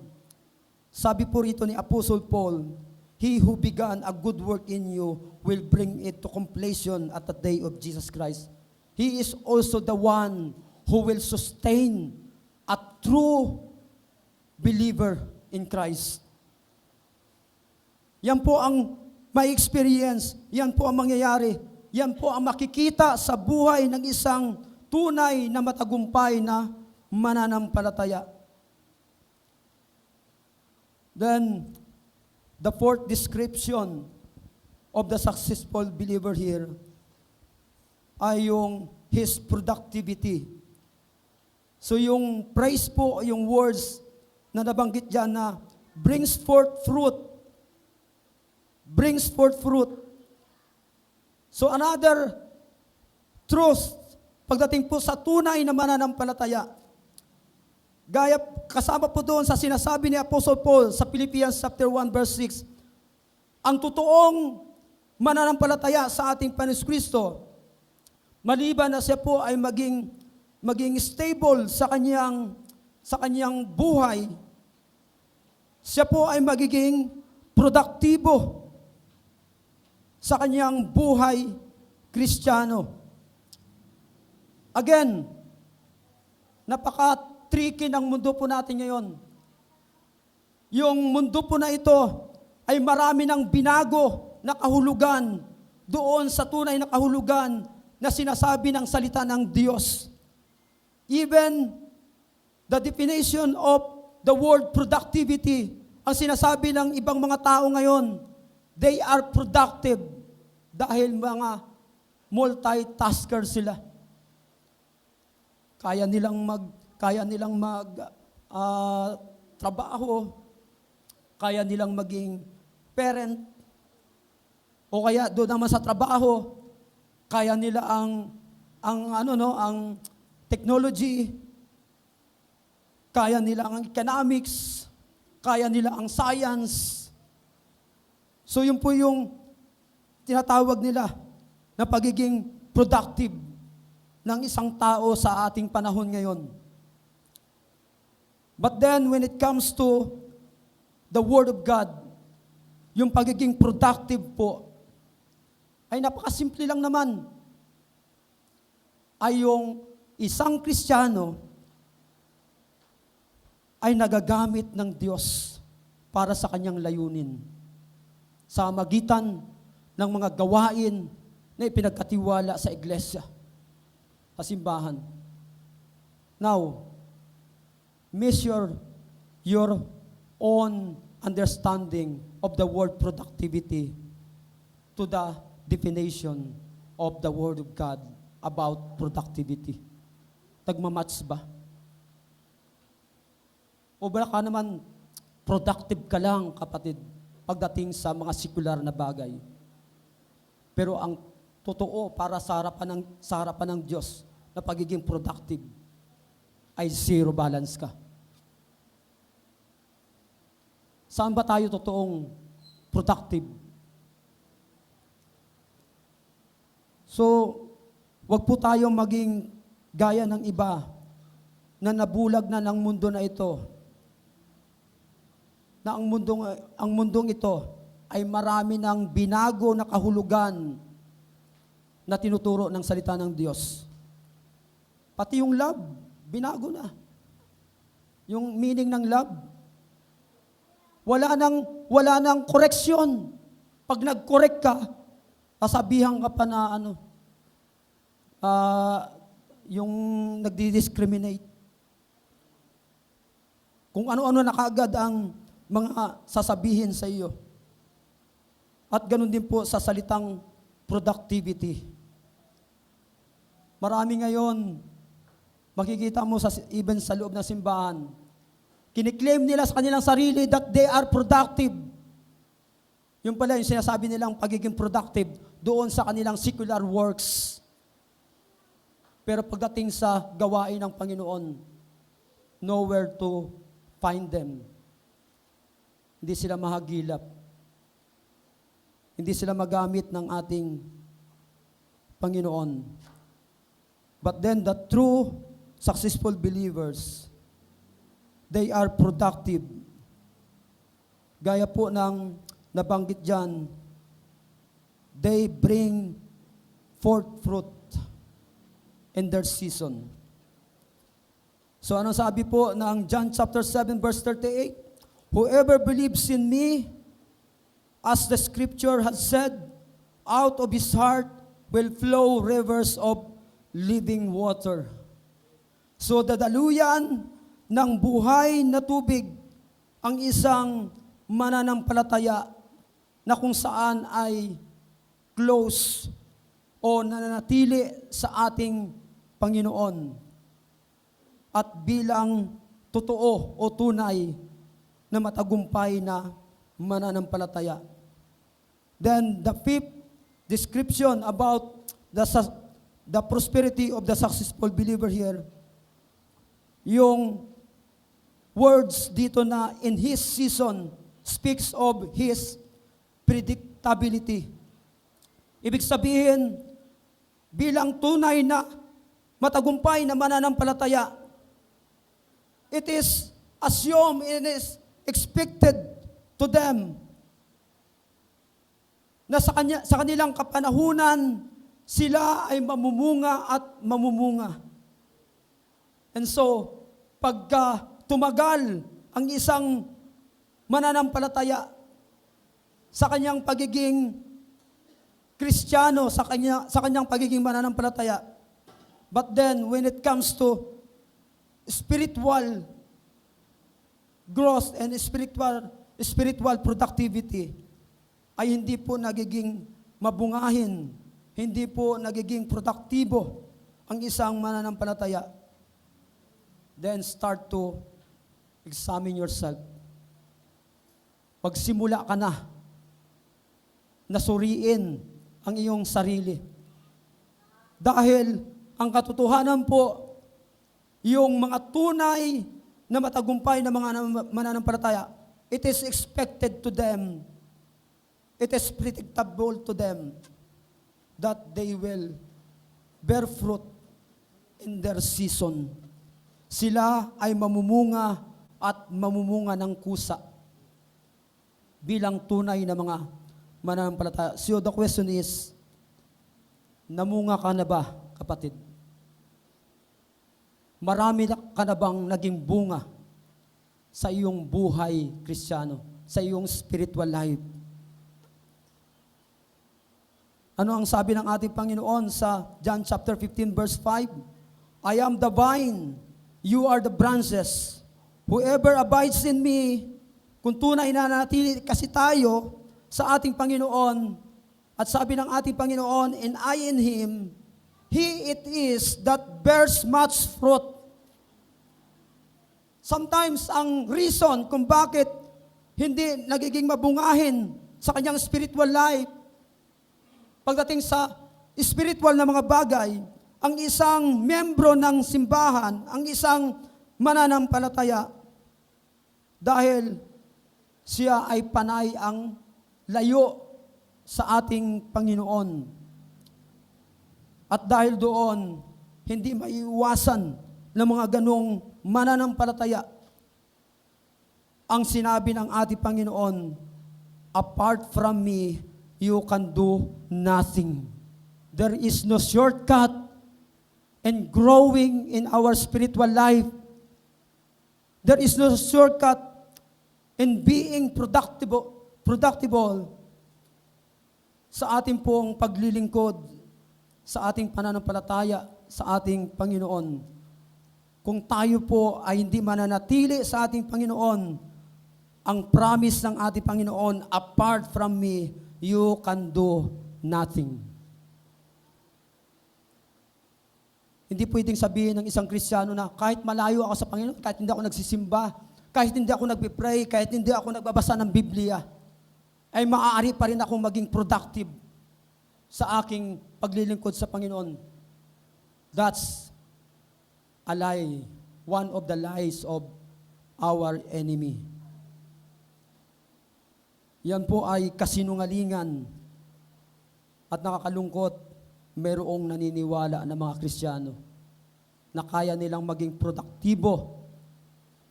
S3: sabi po rito ni Apostle Paul, "He who began a good work in you will bring it to completion at the day of Jesus Christ." He is also the one who will sustain a true believer in Christ. Yan po ang may experience, yan po ang mangyayari, yan po ang makikita sa buhay ng isang tunay na matagumpay na mananampalataya. Then, the fourth description of the successful believer here ay yung his productivity. So yung praise po, yung words na nabanggit dyan na brings forth fruit. Brings forth fruit. So another truth, pagdating po sa tunay na mananampalataya, gaya kasama po doon sa sinasabi ni Apostle Paul sa Philippians chapter 1 verse 6, ang totoong mananampalataya sa ating Panginoon Kristo, maliban na siya po ay maging stable sa kanyang buhay, siya po ay magiging produktibo sa kanyang buhay Kristiyano. Again, napaka-tricky ng mundo po natin ngayon. Yung mundo po na ito ay marami ng binago na kahulugan doon sa tunay na kahulugan na sinasabi ng salita ng Diyos. Even the definition of the word productivity, ang sinasabi ng ibang mga tao ngayon, they are productive dahil mga multitasker sila. Kaya nilang trabaho, kaya nilang maging parent, o kaya doon naman sa trabaho, kaya nila ang technology, kaya nila ang economics, kaya nila ang science. So yun po yung tinatawag nila na pagiging productive ng isang tao sa ating panahon ngayon. But then when it comes to the Word of God, yung pagiging productive po, ay napakasimple lang naman. Ay yung isang Kristiyano ay nagagamit ng Diyos para sa kanyang layunin sa magitan ng mga gawain na ipinagkatiwala sa iglesia, sa simbahan. Now, measure your own understanding of the word productivity to the definition of the Word of God about productivity. Tagmamatch ba? O baka naman, productive ka lang, kapatid, pagdating sa mga sekular na bagay. Pero ang totoo para sa harapan ng Diyos, na pagiging productive ay zero balance ka. Saan ba tayo totoong productive? So, wag po tayong maging gaya ng iba na nabulag na ng mundo na ito. Na ang mundong ito ay marami ng binago na kahulugan na tinuturo ng salita ng Diyos. Pati yung love, binago na. Yung meaning ng love, wala nang koreksyon. Pag nag-correct ka, sasabihan ka pa na yung nagdi-discriminate. Kung ano-ano na kaagad ang mga sasabihin sa iyo. At ganun din po sa salitang productivity. Marami ngayon, makikita mo even sa loob ng simbahan, kiniklaim nila sa kanilang sarili that they are productive. Yung pala yung sinasabi nilang pagiging productive doon sa kanilang secular works. Pero pagdating sa gawain ng Panginoon, nowhere to find them. Hindi sila mahagilap. Hindi sila magamit ng ating Panginoon. But then the true successful believers, they are productive. Gaya po ng nabanggit dyan, they bring forth fruit in their season. So anong sabi po ng John chapter 7 verse 38? Whoever believes in me, as the scripture has said, out of his heart will flow rivers of living water. So dadaluyan ng buhay na tubig ang isang mananampalataya na kung saan ay close o nananatili sa ating Panginoon at bilang totoo o tunay na matagumpay na mananampalataya. Then the fifth description about the prosperity of the successful believer here, yung words dito na in his season speaks of his predictability. Ibig sabihin, bilang tunay na matagumpay na mananampalataya, it is assumed, it is expected to them na sa kanilang kapanahunan, sila ay mamumunga at mamumunga. And so, pagka tumagal ang isang mananampalataya sa kanyang pagiging Kristiyano, sa kanyang pagiging mananampalataya, but then when it comes to spiritual growth and spiritual productivity, ay hindi po nagiging mabungahin, hindi po nagiging produktibo ang isang mananampalataya. Then start to examine yourself. Pagsimula ka na suriin ang iyong sarili. Dahil ang katotohanan po, yung mga tunay na matagumpay na mga mananampalataya, it is expected to them, it is predictable to them that they will bear fruit in their season. Sila ay mamumunga at mamumunga ng kusa bilang tunay na mga mananampalataya. So the question is, namunga ka na ba, kapatid? Marami ka na bang naging bunga sa iyong buhay Kristiyano, sa iyong spiritual life? Ano ang sabi ng ating Panginoon sa John chapter 15 verse 5? I am the vine, you are the branches. Whoever abides in me, kung tunay na nanatili kasi tayo sa ating Panginoon, at sabi ng ating Panginoon, and I in Him, He it is that bears much fruit. Sometimes ang reason kung bakit hindi nagiging mabungahin sa kanyang spiritual life, pagdating sa spiritual na mga bagay, ang isang membro ng simbahan, ang isang mananampalataya, dahil siya ay panay ang layo sa ating Panginoon. At dahil doon, hindi maiiwasan ng mga ganong mananampalataya ang sinabi ng ating Panginoon, apart from me, you can do nothing. There is no shortcut in growing in our spiritual life. There is no shortcut in being productive sa ating pong paglilingkod, sa ating pananampalataya, sa ating Panginoon. Kung tayo po ay hindi mananatili sa ating Panginoon, ang promise ng ating Panginoon, apart from me, you can do nothing. Hindi pwedeng sabihin ng isang Kristiyano na kahit malayo ako sa Panginoon, kahit hindi ako nagsisimba, kahit hindi ako nagpipray, kahit hindi ako nagbabasa ng Biblia, ay maaari pa rin akong maging productive sa aking paglilingkod sa Panginoon. That's a lie, one of the lies of our enemy. Yan po ay kasinungalingan at nakakalungkot, mayroong naniniwala na mga Kristiyano na kaya nilang maging produktibo,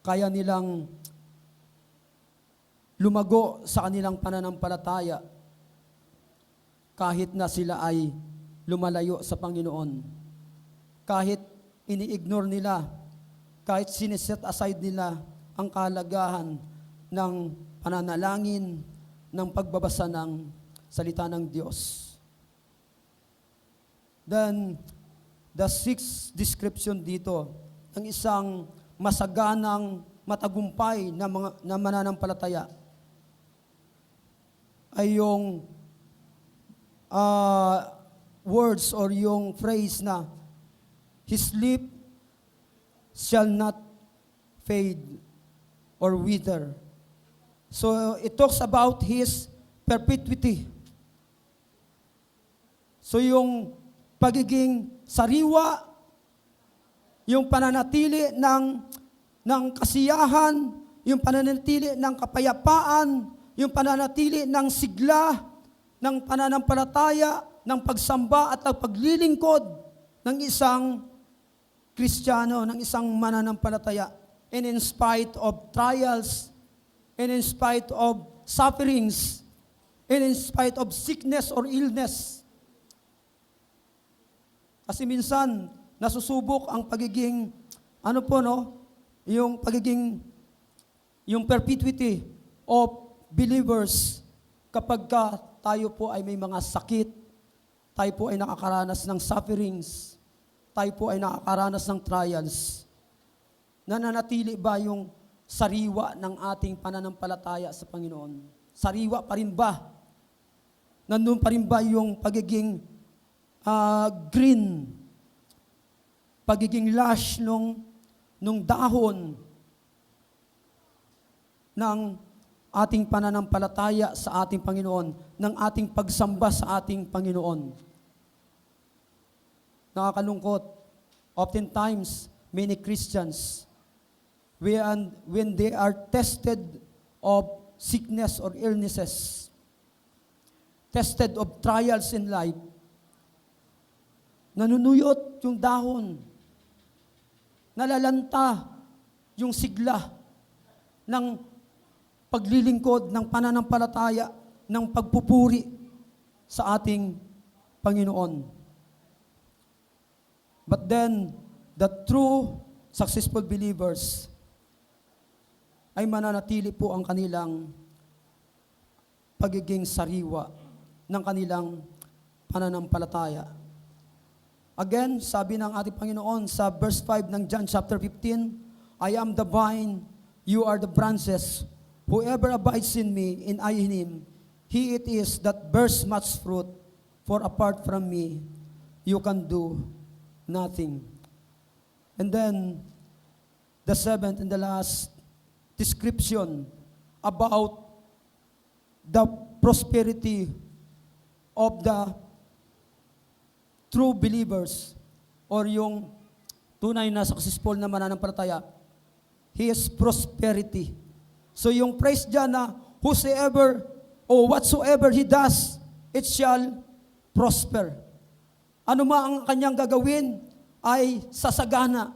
S3: kaya nilang lumago sa kanilang pananampalataya kahit na sila ay lumalayo sa Panginoon. Kahit ini-ignore nila, kahit siniset aside nila ang kahalagahan ng pananalangin, ng pagbabasa ng salita ng Diyos. Then, the sixth description dito, ng isang masaganang, matagumpay na mananampalataya, ay yung words or yung phrase na, his sleep shall not fade or wither. So it talks about his perpetuity. So yung pagiging sariwa, yung pananatili ng kasiyahan, yung pananatili ng kapayapaan, yung pananatili ng sigla, ng pananampalataya, ng pagsamba at ng paglilingkod ng isang Kristiyano, ng isang mananampalataya. And in spite of trials, and in spite of sufferings, and in spite of sickness or illness. Kasi minsan, nasusubok ang pagiging, yung perpetuity of believers kapag tayo po ay may mga sakit, tayo po ay nakakaranas ng sufferings, tayo po ay nakakaranas ng trials. Nananatili ba yung sariwa ng ating pananampalataya sa Panginoon? Sariwa pa rin ba? Nandun pa rin ba yung pagiging green, pagiging lush nung dahon ng ating pananampalataya sa ating Panginoon, ng ating pagsamba sa ating Panginoon? Nakakalungkot, oftentimes, many Christians, when they are tested of sickness or illnesses, tested of trials in life, nanunuyot yung dahon, nalalanta yung sigla ng paglilingkod, ng pananampalataya, ng pagpupuri sa ating Panginoon. But then, the true successful believers ay mananatili po ang kanilang pagiging sariwa ng kanilang pananampalataya. Again, sabi ng ating Panginoon sa verse 5 ng John chapter 15, I am the vine, you are the branches. Whoever abides in me, and I in him, he it is that bears much fruit, for apart from me, you can do nothing. And then, the seventh and the last description about the prosperity of the true believers or yung tunay na successful na mananampalataya, His prosperity. So yung praise dyan na whosoever or whatsoever he does, it shall prosper. Ano ma ang kanyang gagawin ay sasagana.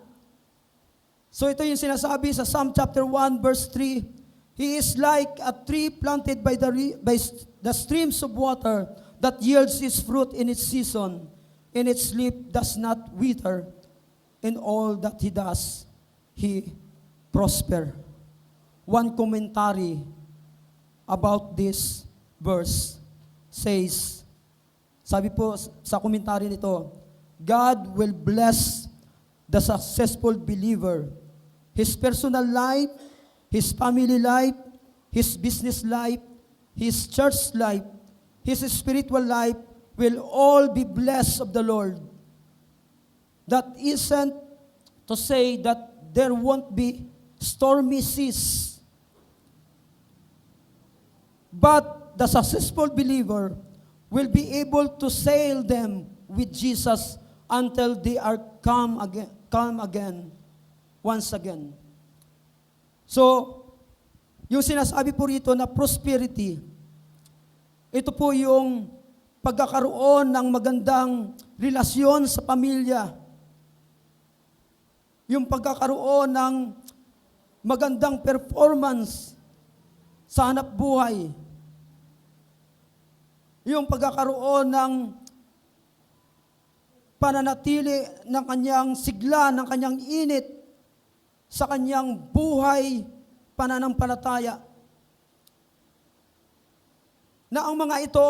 S3: So ito yung sinasabi sa Psalm chapter 1 verse 3, He is like a tree planted by the streams of water that yields its fruit in its season, and its leaf does not wither. In all that he does, he prosper. One commentary about this verse says, sabi po sa komentary nito, God will bless the successful believer. His personal life, his family life, his business life, his church life, his spiritual life will all be blessed of the Lord. That isn't to say that there won't be stormy seas. But the successful believer will be able to sail them with Jesus until they are come again, once again. So, yung sinasabi po rito na prosperity, ito po yung pagkakaroon ng magandang relasyon sa pamilya, yung pagkakaroon ng magandang performance sa hanap buhay, yung pagkakaroon ng pananatili ng kanyang sigla, ng kanyang init sa kanyang buhay pananampalataya. Na ang mga ito,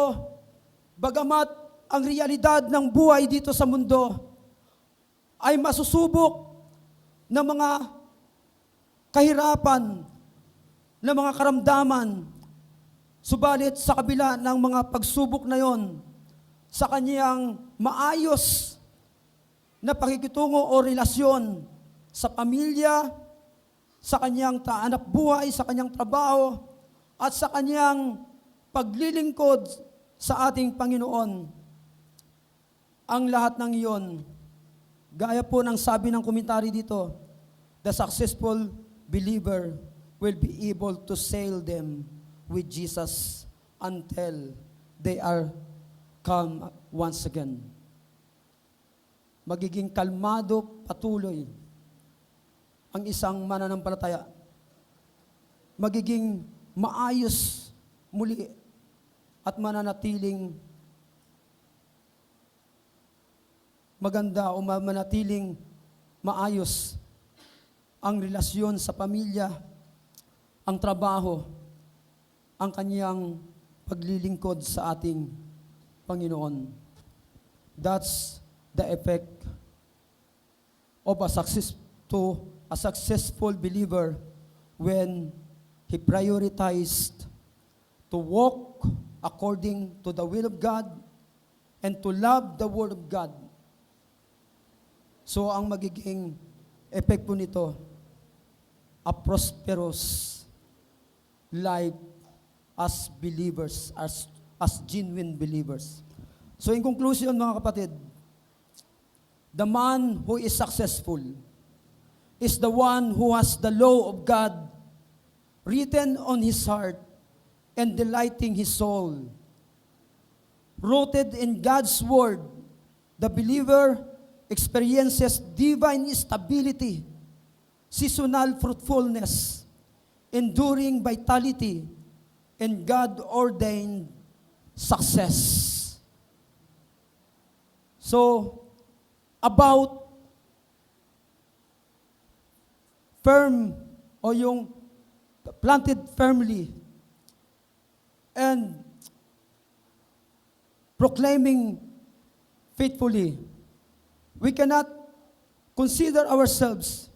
S3: bagamat ang realidad ng buhay dito sa mundo ay masusubok ng mga kahirapan, ng mga karamdaman, subalit sa kabila ng mga pagsubok na yon, sa kanyang maayos na pakikitungo o relasyon sa pamilya, sa kanyang hanap buhay, sa kanyang trabaho, at sa kanyang paglilingkod sa ating Panginoon. Ang lahat ng iyon, gaya po ng sabi ng komentary dito, the successful believer will be able to sail them with Jesus until they are come once again. Magiging kalmado, patuloy ang isang mananampalataya. Magiging maayos muli at mananatiling maganda o manatiling maayos ang relasyon sa pamilya, ang trabaho, ang kanyang paglilingkod sa ating Panginoon. That's the effect of a successful believer when he prioritized to walk according to the will of God and to love the Word of God. So ang magiging effect po nito, a prosperous life as believers, as genuine believers. So in conclusion, mga kapatid, the man who is successful is the one who has the law of God written on his heart and delighting his soul. Rooted in God's word, the believer experiences divine stability, seasonal fruitfulness, enduring vitality, and God-ordained success. So, about firm o yung planted firmly and proclaiming faithfully, we cannot consider ourselves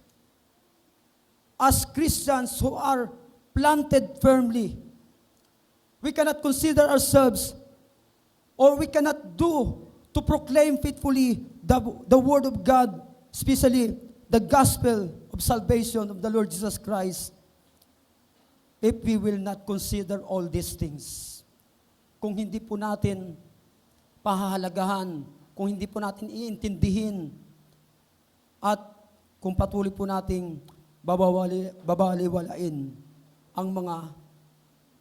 S3: as Christians who are planted firmly. We cannot consider ourselves, or we cannot do to proclaim faithfully the Word of God, especially the gospel of salvation of the Lord Jesus Christ, if we will not consider all these things. Kung hindi po natin pahahalagahan, kung hindi po natin iintindihin At kung patuloy po nating babaliwalain ang mga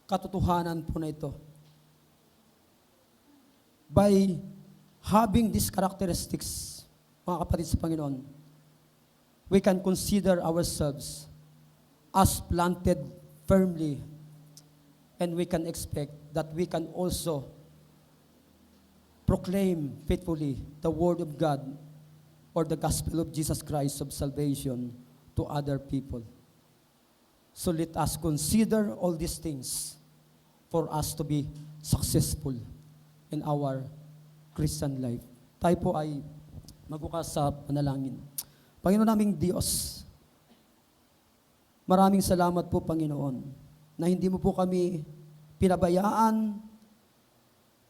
S3: katotohanan po na ito. By having these characteristics, mga kapatid sa Panginoon, we can consider ourselves as planted firmly, and we can expect that we can also proclaim faithfully the Word of God or the gospel of Jesus Christ of salvation to other people. So let us consider all these things for us to be successful in our Christian life. Tayo po ay magbukas sa panalangin. Panginoon naming Diyos, maraming salamat po, Panginoon, na hindi mo po kami pinabayaan,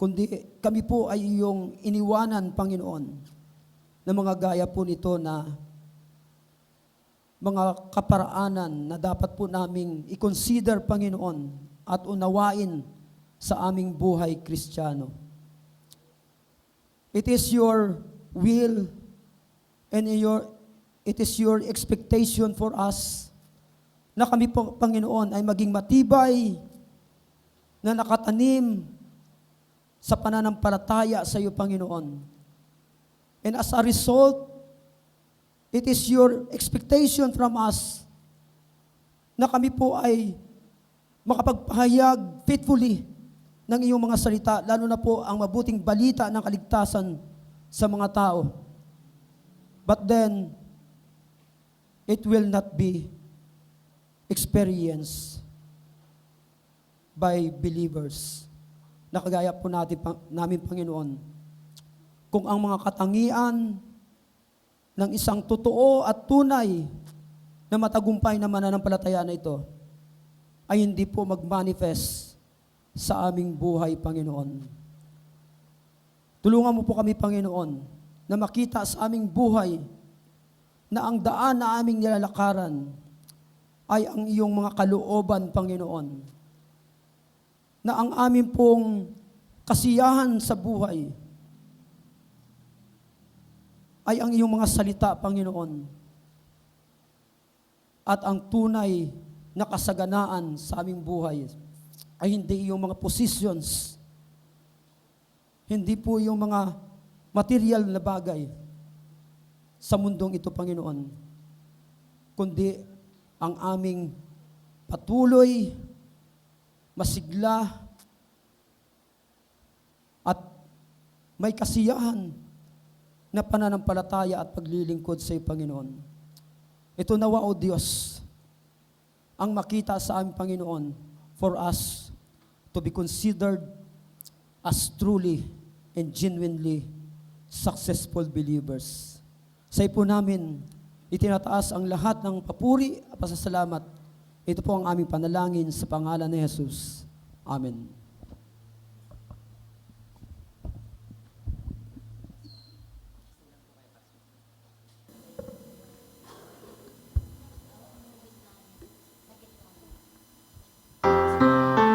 S3: kundi kami po ay iyong iniwanan, Panginoon, na mga gaya po nito na mga kaparaanan na dapat po naming i-consider, Panginoon, at unawain sa aming buhay Kristiyano. It is your will and it is your expectation for us na kami po, Panginoon, ay maging matibay na nakatanim sa pananampalataya sa iyo, Panginoon. And as a result, it is your expectation from us na kami po ay makapagpahayag faithfully ng iyong mga salita, lalo na po ang mabuting balita ng kaligtasan sa mga tao. But then, it will not be experienced by believers. Nakagaya po namin, Panginoon, kung ang mga katangian ng isang totoo at tunay na matagumpay na mananampalataya na ito ay hindi po mag-manifest sa aming buhay, Panginoon. Tulungan mo po kami, Panginoon, na makita sa aming buhay na ang daan na aming nilalakaran ay ang iyong mga kalooban, Panginoon. Na ang amin pong kasiyahan sa buhay ay ang iyong mga salita, Panginoon. At ang tunay na kasaganaan sa aming buhay ay hindi iyong mga positions, hindi po yung mga material na bagay sa mundong ito, Panginoon, kundi ang aming patuloy, masigla, at may kasiyahan na pananampalataya at paglilingkod sa iyo, Panginoon. Ito nawa, O Diyos, ang makita sa aming Panginoon for us to be considered as truly and genuinely successful believers. Sa iyo po namin, itinataas ang lahat ng papuri at pasasalamat. Ito po ang aming panalangin sa pangalan ni Jesus. Amen.
S1: Spirit of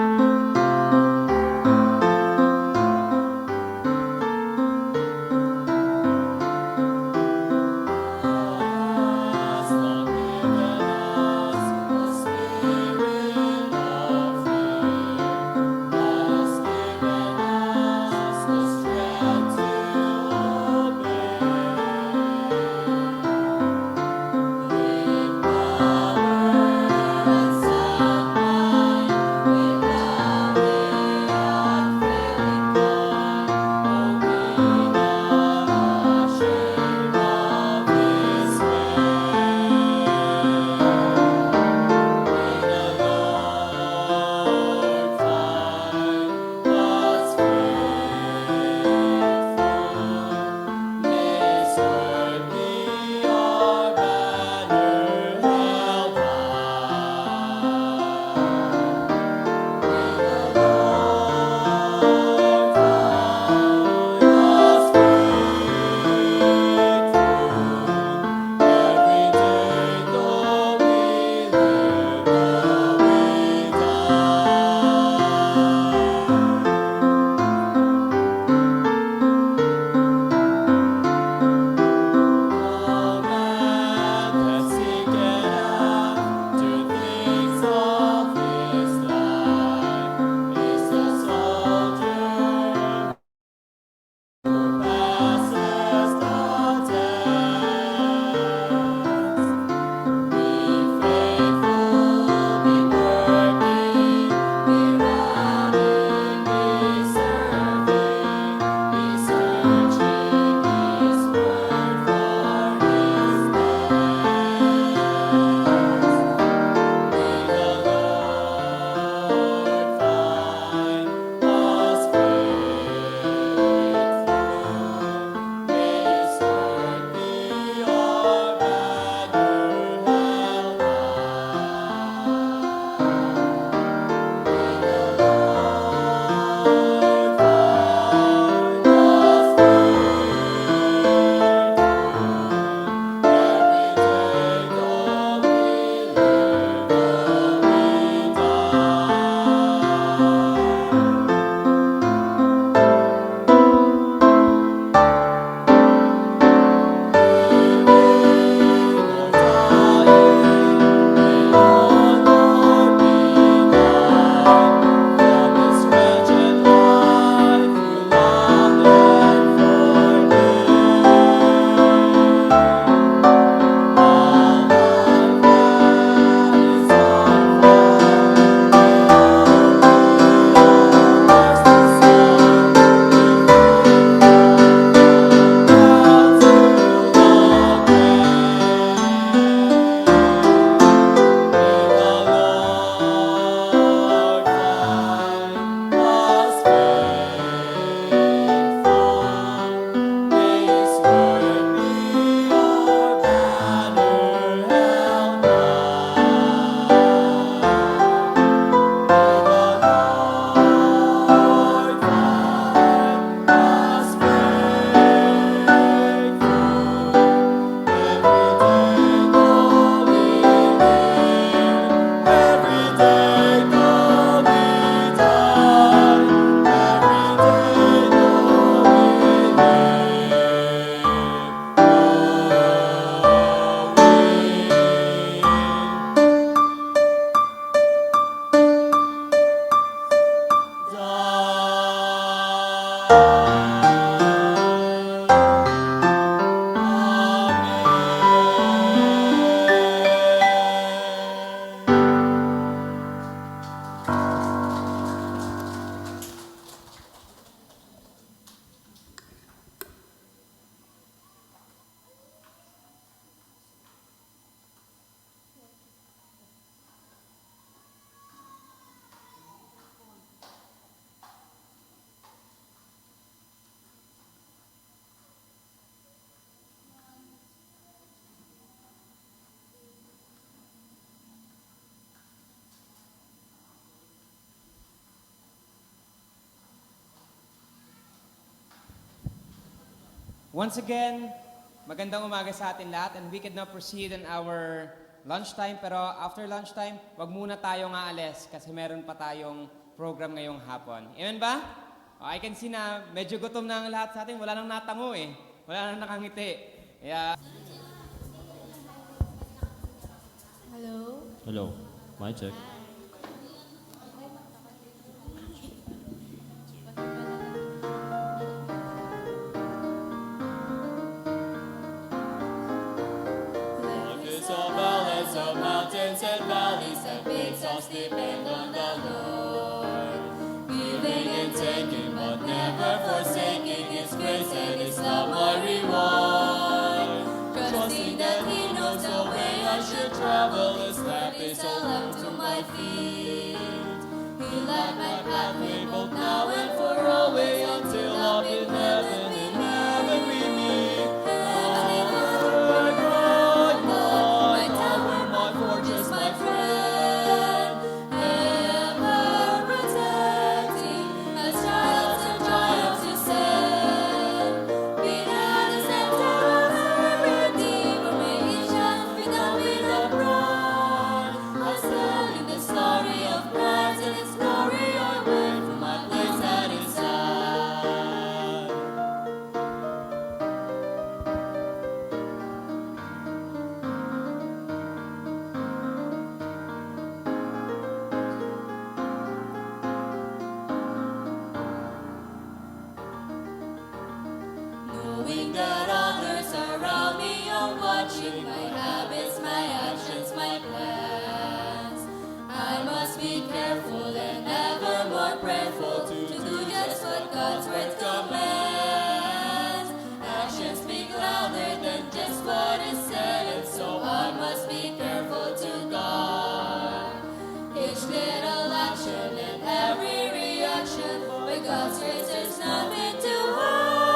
S4: Once again, magandang umaga sa atin lahat and we can now proceed in our lunchtime. Pero after lunchtime, wag muna tayong aalis kasi meron pa tayong program ngayong hapon. Amen ba? I can see na medyo gutom na ang lahat sa atin. Wala nang natango eh. Wala nang nakangiti. Kaya
S1: Hello?
S5: Hello. Mic check.
S6: Waters of valleys, of mountains and valleys, and peaks all depend on the Lord. Giving and taking, but never forsaking His grace and His love, my reward. Trusting that He knows the way I should travel, His lamp is a lamp to my feet. He light my pathway both now and for always, until up in heaven we meet. My tower, my fortress, my friend, ever protecting, as trials and triumphs you send. Be thou the center of every redeemer, may each child be done with a pride. As telling the story of Christ and His glory, I wait for my place at His side. Knowing that others around me are watching my habits, my actions, my plans, I must be careful and ever more prayerful to do just what God's word commands. Actions speak louder than just what is said, and so I must be careful to guard each little action and every reaction. By God's grace, there's nothing to hide.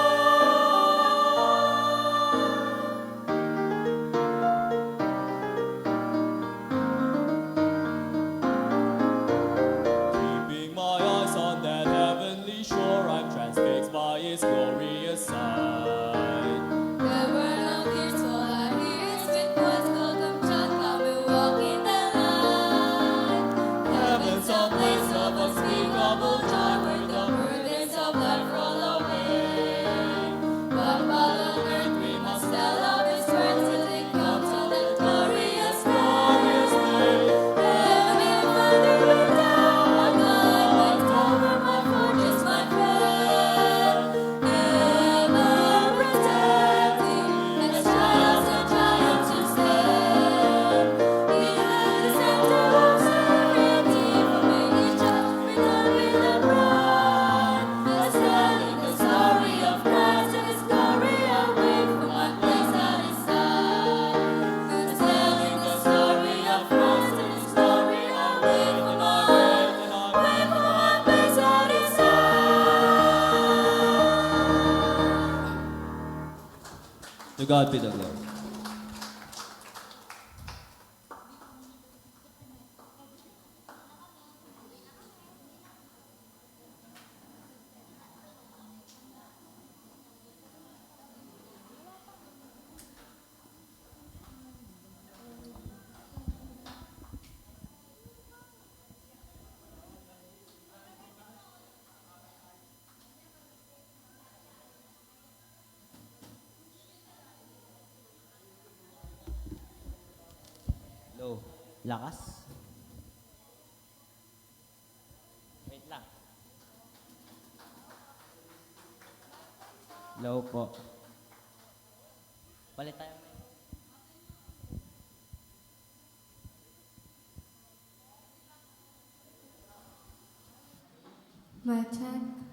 S6: Keeping my eyes on that heavenly shore, I'm transfixed by His glorious sight. There were no tears, all I hear is sweet voice called them child, come and walk in the light. Heaven's a place of unspeakable joy, where the burdens of life roll away. But while on earth we must tell of His words till we come to that glorious day. Heavenly Father, you're down, my guide, my tower, my fortress, my friend, ever protecting, as trials and triumphs you stand. Be thou the center of every redeemer, may each child be done with a pride. As telling the story of Christ and His glory, I wait for my place at His side. As telling the story of Christ and His glory, I wait for my place at His side.
S5: To God be the glory.
S7: Hello. Lakas? Wait lang. Hello po. Palit tayo.
S1: Mic check.